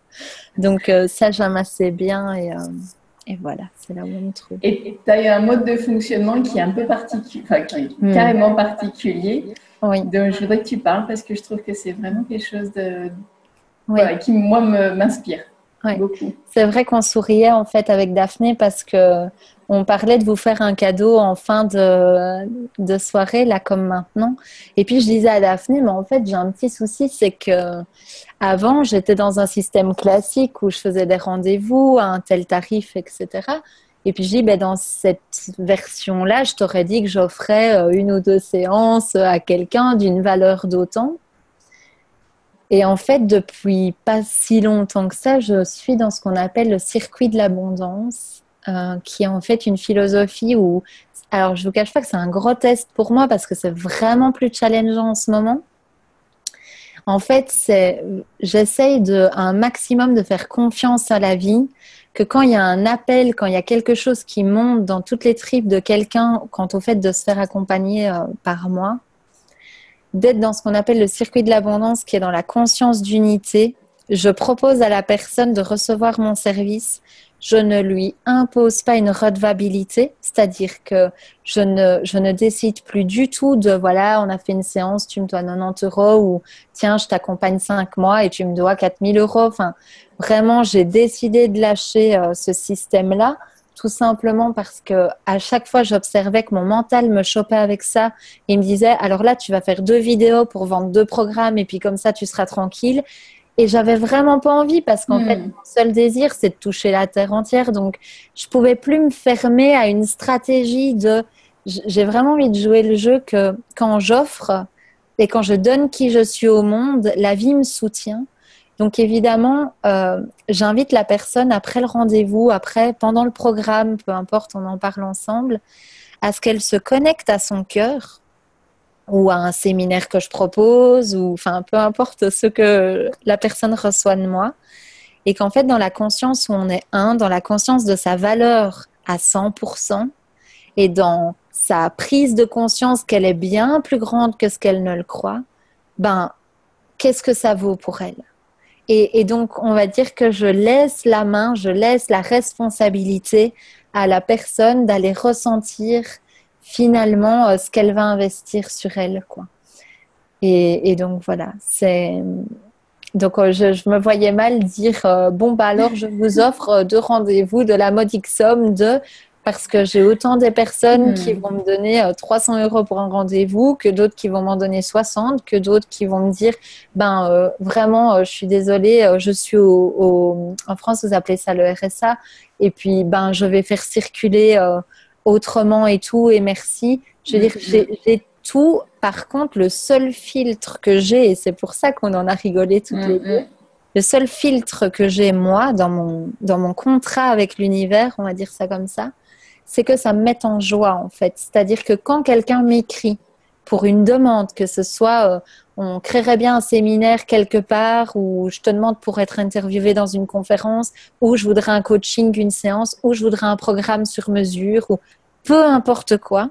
Donc ça, j'aime assez bien et voilà, c'est là où on me trouve. Et tu as un mode de fonctionnement qui est un peu particulier, enfin qui est carrément particulier, dont je voudrais que tu parles parce que je trouve que c'est vraiment quelque chose qui, moi, m'inspire. Beaucoup. C'est vrai qu'on souriait en fait avec Daphné parce que on parlait de vous faire un cadeau en fin de soirée, là comme maintenant. Et puis je disais à Daphné, mais en fait j'ai un petit souci, c'est que avant j'étais dans un système classique où je faisais des rendez-vous à un tel tarif, etc. Et puis je dis, dans cette version-là, je t'aurais dit que j'offrais 1 ou 2 séances à quelqu'un d'une valeur d'autant. Et en fait, depuis pas si longtemps que ça, je suis dans ce qu'on appelle le circuit de l'abondance, qui est en fait une philosophie où, alors je vous cache pas que c'est un gros test pour moi parce que c'est vraiment plus challengeant en ce moment. En fait, j'essaye un maximum de faire confiance à la vie, que quand il y a un appel, quand il y a quelque chose qui monte dans toutes les tripes de quelqu'un, quant au fait de se faire accompagner par moi, d'être dans ce qu'on appelle le circuit de l'abondance qui est dans la conscience d'unité. Je propose à la personne de recevoir mon service. Je ne lui impose pas une redevabilité, c'est-à-dire que je ne décide plus du tout de voilà, on a fait une séance, tu me dois 90 € ou tiens, je t'accompagne 5 mois et tu me dois 4000 €. Enfin, vraiment, j'ai décidé de lâcher ce système-là. Tout simplement parce que à chaque fois, j'observais que mon mental me chopait avec ça. Il me disait, alors là, tu vas faire 2 vidéos pour vendre 2 programmes et puis comme ça, tu seras tranquille. Et j'avais vraiment pas envie parce qu'en fait, mon seul désir, c'est de toucher la terre entière. Donc, je pouvais plus me fermer à une stratégie j'ai vraiment envie de jouer le jeu que quand j'offre et quand je donne qui je suis au monde, la vie me soutient. Donc évidemment, j'invite la personne après le rendez-vous, pendant le programme, peu importe, on en parle ensemble, à ce qu'elle se connecte à son cœur ou à un séminaire que je propose, ou enfin peu importe ce que la personne reçoit de moi. Et qu'en fait, dans la conscience où on est dans la conscience de sa valeur à 100% et dans sa prise de conscience qu'elle est bien plus grande que ce qu'elle ne le croit, qu'est-ce que ça vaut pour elle ? Et donc, on va dire que je laisse la main, je laisse la responsabilité à la personne d'aller ressentir finalement ce qu'elle va investir sur elle, quoi. Et donc, voilà. Donc, je me voyais mal dire alors, je vous offre 2 rendez-vous de la modique somme parce que j'ai autant des personnes qui vont me donner 300 € pour un rendez-vous, que d'autres qui vont m'en donner 60, que d'autres qui vont me dire vraiment, je suis désolée, je suis en France, vous appelez ça le RSA, et puis je vais faire circuler autrement et tout, et merci. Je veux dire, j'ai tout. Par contre, le seul filtre que j'ai, et c'est pour ça qu'on en a rigolé toutes les deux, le seul filtre que j'ai, moi, dans mon contrat avec l'univers, on va dire ça comme ça, c'est que ça me mette en joie, en fait. C'est-à-dire que quand quelqu'un m'écrit pour une demande, que ce soit on créerait bien un séminaire quelque part, ou je te demande pour être interviewé dans une conférence, ou je voudrais un coaching, une séance, ou je voudrais un programme sur mesure, ou peu importe quoi,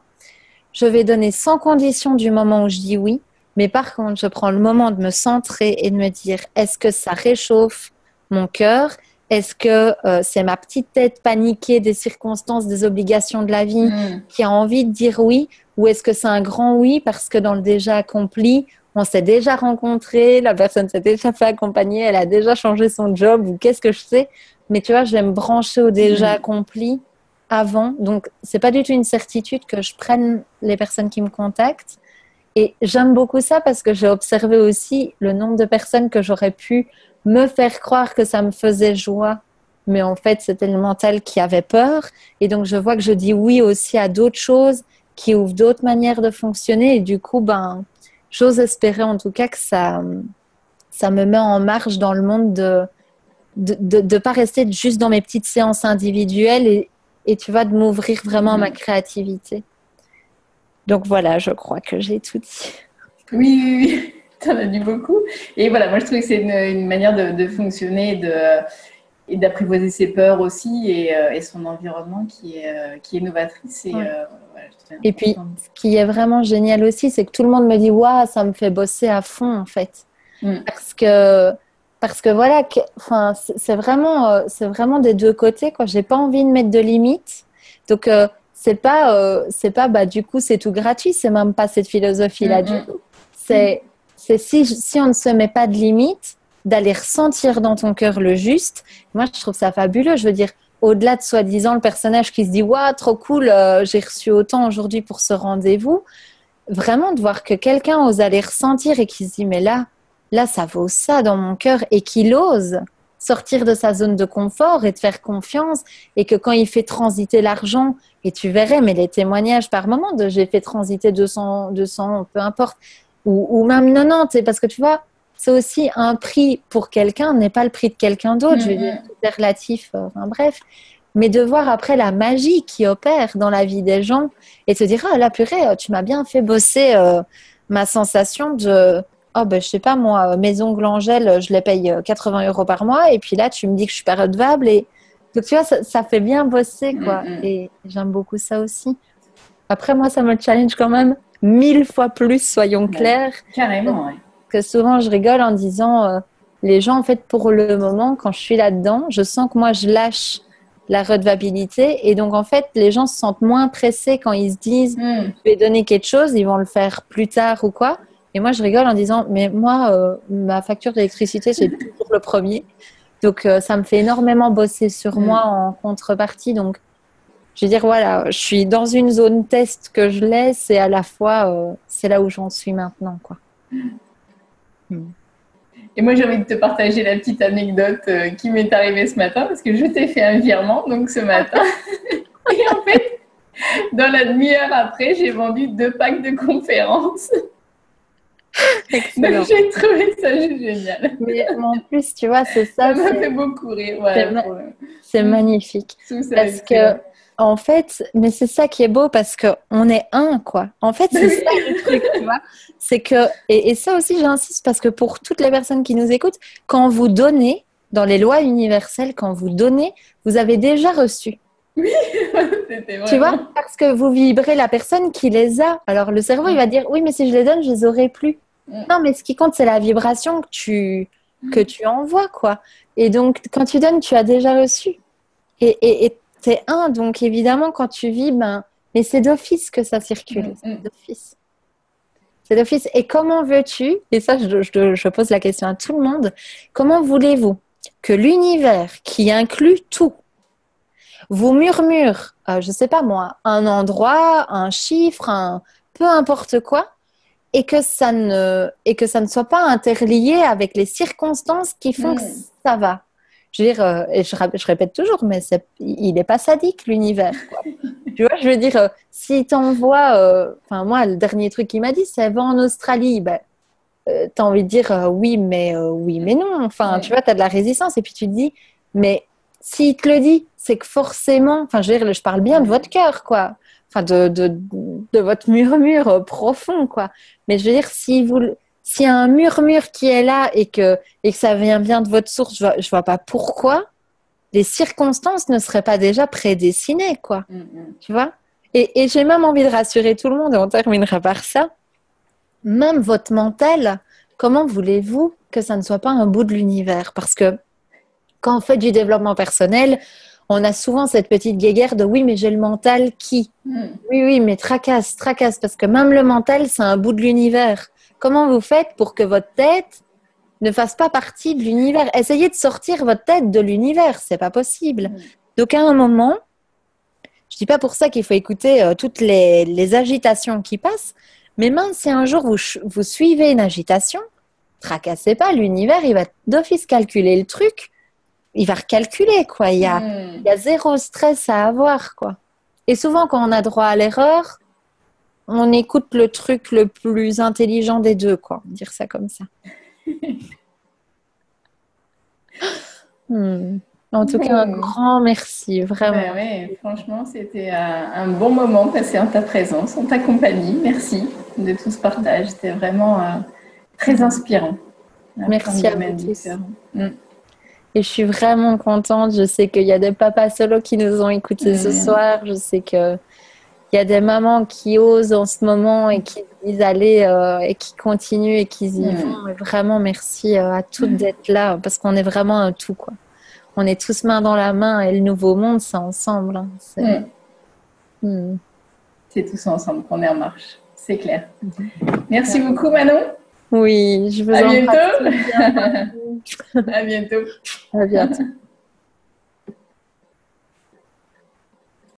je vais donner sans condition du moment où je dis oui. Mais par contre, je prends le moment de me centrer et de me dire, est-ce que ça réchauffe mon cœur ? Est-ce que c'est ma petite tête paniquée des circonstances, des obligations de la vie qui a envie de dire oui ? Ou est-ce que c'est un grand oui parce que dans le déjà accompli, on s'est déjà rencontrés, la personne s'est déjà fait accompagner, elle a déjà changé son job ou qu'est-ce que je sais. Mais tu vois, je vais me brancher au déjà accompli avant. Donc, c'est pas du tout une certitude que je prenne les personnes qui me contactent. Et j'aime beaucoup ça parce que j'ai observé aussi le nombre de personnes que j'aurais pu me faire croire que ça me faisait joie. Mais en fait, c'était le mental qui avait peur. Et donc, je vois que je dis oui aussi à d'autres choses qui ouvrent d'autres manières de fonctionner. Et du coup, j'ose espérer en tout cas que ça me met en marche dans le monde de pas rester juste dans mes petites séances individuelles et tu vois, de m'ouvrir vraiment à ma créativité. Donc voilà, je crois que j'ai tout dit. Oui, tu en as dit beaucoup. Et voilà, moi je trouve que c'est une manière de fonctionner et d'apprivoiser ses peurs aussi et son environnement qui est novatrice. Et puis, ce qui est vraiment génial aussi, c'est que tout le monde me dit « Waouh, ça me fait bosser à fond en fait. » Parce que voilà, c'est vraiment des deux côtés, quoi. J'ai pas envie de mettre de limites. Donc, c'est pas du coup, c'est tout gratuit. C'est même pas cette philosophie-là du tout. C'est si on ne se met pas de limites, d'aller ressentir dans ton cœur le juste. Moi, je trouve ça fabuleux. Je veux dire, au-delà de soi-disant le personnage qui se dit « Waouh, trop cool, j'ai reçu autant aujourd'hui pour ce rendez-vous », vraiment de voir que quelqu'un ose aller ressentir et qui se dit « Mais là, ça vaut ça dans mon cœur » et qu'il ose sortir de sa zone de confort et de faire confiance et que quand il fait transiter l'argent, et tu verrais, mais les témoignages par moment de « j'ai fait transiter 200, peu importe », ou même 90, parce que tu vois, c'est aussi un prix pour quelqu'un n'est pas le prix de quelqu'un d'autre. Je veux dire, tout est relatif, bref. Mais de voir après la magie qui opère dans la vie des gens et de se dire, ah, la purée, tu m'as bien fait bosser ma sensation de, je sais pas moi, mes ongles Angèle, je les paye 80 € par mois et puis là, tu me dis que je suis pas redevable. Et donc, tu vois, ça fait bien bosser, quoi. Et j'aime beaucoup ça aussi. Après, moi, ça me challenge quand même 1000 fois plus, soyons clairs. Carrément, oui. Que souvent, je rigole en disant, les gens, en fait, pour le moment, quand je suis là-dedans, je sens que moi, je lâche la redevabilité. Et donc, en fait, les gens se sentent moins pressés quand ils se disent, je vais donner quelque chose, ils vont le faire plus tard ou quoi. Et moi, je rigole en disant, mais moi, ma facture d'électricité, c'est toujours le premier. Donc, ça me fait énormément bosser sur moi en contrepartie. Donc, je veux dire, voilà, je suis dans une zone test que je laisse et à la fois, c'est là où j'en suis maintenant, quoi. Et moi, j'ai envie de te partager la petite anecdote qui m'est arrivée ce matin parce que je t'ai fait un virement donc ce matin. Et en fait, dans la demi-heure après, j'ai vendu 2 packs de conférences. Excellent. Donc, j'ai trouvé ça juste génial. Mais en plus, tu vois, c'est ça. Ça m'a fait beaucoup rire. Voilà, c'est magnifique. Parce que, en fait, mais c'est ça qui est beau parce qu'on est un, quoi. En fait, c'est ça le truc, tu vois. C'est que, et ça aussi, j'insiste parce que pour toutes les personnes qui nous écoutent, quand vous donnez, dans les lois universelles, quand vous donnez, vous avez déjà reçu. Oui, c'était vraiment... Tu vois, parce que vous vibrez la personne qui les a. Alors, le cerveau, il va dire, oui, mais si je les donne, je les aurai plus. Non, mais ce qui compte, c'est la vibration que tu envoies, quoi. Et donc, quand tu donnes, tu as déjà reçu. Et t'es un, donc évidemment, quand tu vis, mais c'est d'office que ça circule. C'est d'office. C'est d'office. Et comment veux-tu, et ça, je pose la question à tout le monde, comment voulez-vous que l'univers, qui inclut tout, vous murmure, je sais pas moi, un endroit, un chiffre, peu importe quoi, et que ça ne soit pas interlié avec les circonstances qui font que ça va. Je veux dire, et je répète toujours, mais il n'est pas sadique, l'univers, quoi. Tu vois, je veux dire, si t'envoies, moi, le dernier truc qu'il m'a dit, c'est va en Australie. T'as envie de dire oui, mais non. Enfin, tu vois, t'as de la résistance. Et puis tu te dis, mais s'il te le dit, c'est que forcément, je veux dire, je parle bien de votre cœur, quoi. Enfin, de votre murmure profond, quoi. Mais je veux dire, s'il y a un murmure qui est là et que ça vient bien de votre source, je vois pas pourquoi les circonstances ne seraient pas déjà prédestinées, quoi. Tu vois ? Et j'ai même envie de rassurer tout le monde, et on terminera par ça. Même votre mental, comment voulez-vous que ça ne soit pas un bout de l'univers ? Parce que quand on fait du développement personnel, on a souvent cette petite guéguerre de oui, mais j'ai le mental qui. Oui, mais tracasse, parce que même le mental, c'est un bout de l'univers. Comment vous faites pour que votre tête ne fasse pas partie de l'univers? Essayez de sortir votre tête de l'univers, c'est pas possible. Donc à un moment, je dis pas pour ça qu'il faut écouter toutes les agitations qui passent, mais même si un jour vous suivez une agitation, tracassez pas, l'univers il va d'office calculer le truc, il va recalculer quoi. Il y a zéro stress à avoir quoi. Et souvent quand on a droit à l'erreur, on écoute le truc le plus intelligent des deux quoi, dire ça comme ça. En tout cas, un grand merci, vraiment. Ben ouais, franchement, c'était un bon moment passé en ta présence, en ta compagnie. Merci de tout ce partage. C'était vraiment très inspirant. Merci à vous tous. Et je suis vraiment contente. Je sais qu'il y a des papas solos qui nous ont écoutés ce soir. Je sais qu'il y a des mamans qui osent en ce moment et qui disent aller et qui continuent et qui y vont. Et vraiment, merci à toutes d'être là parce qu'on est vraiment un tout, quoi. On est tous main dans la main et le nouveau monde, c'est ensemble. Hein. C'est tous ensemble qu'on est en marche, c'est clair. Merci beaucoup, Manon. Oui, je vous embrasse. À bientôt. À bientôt. À bientôt.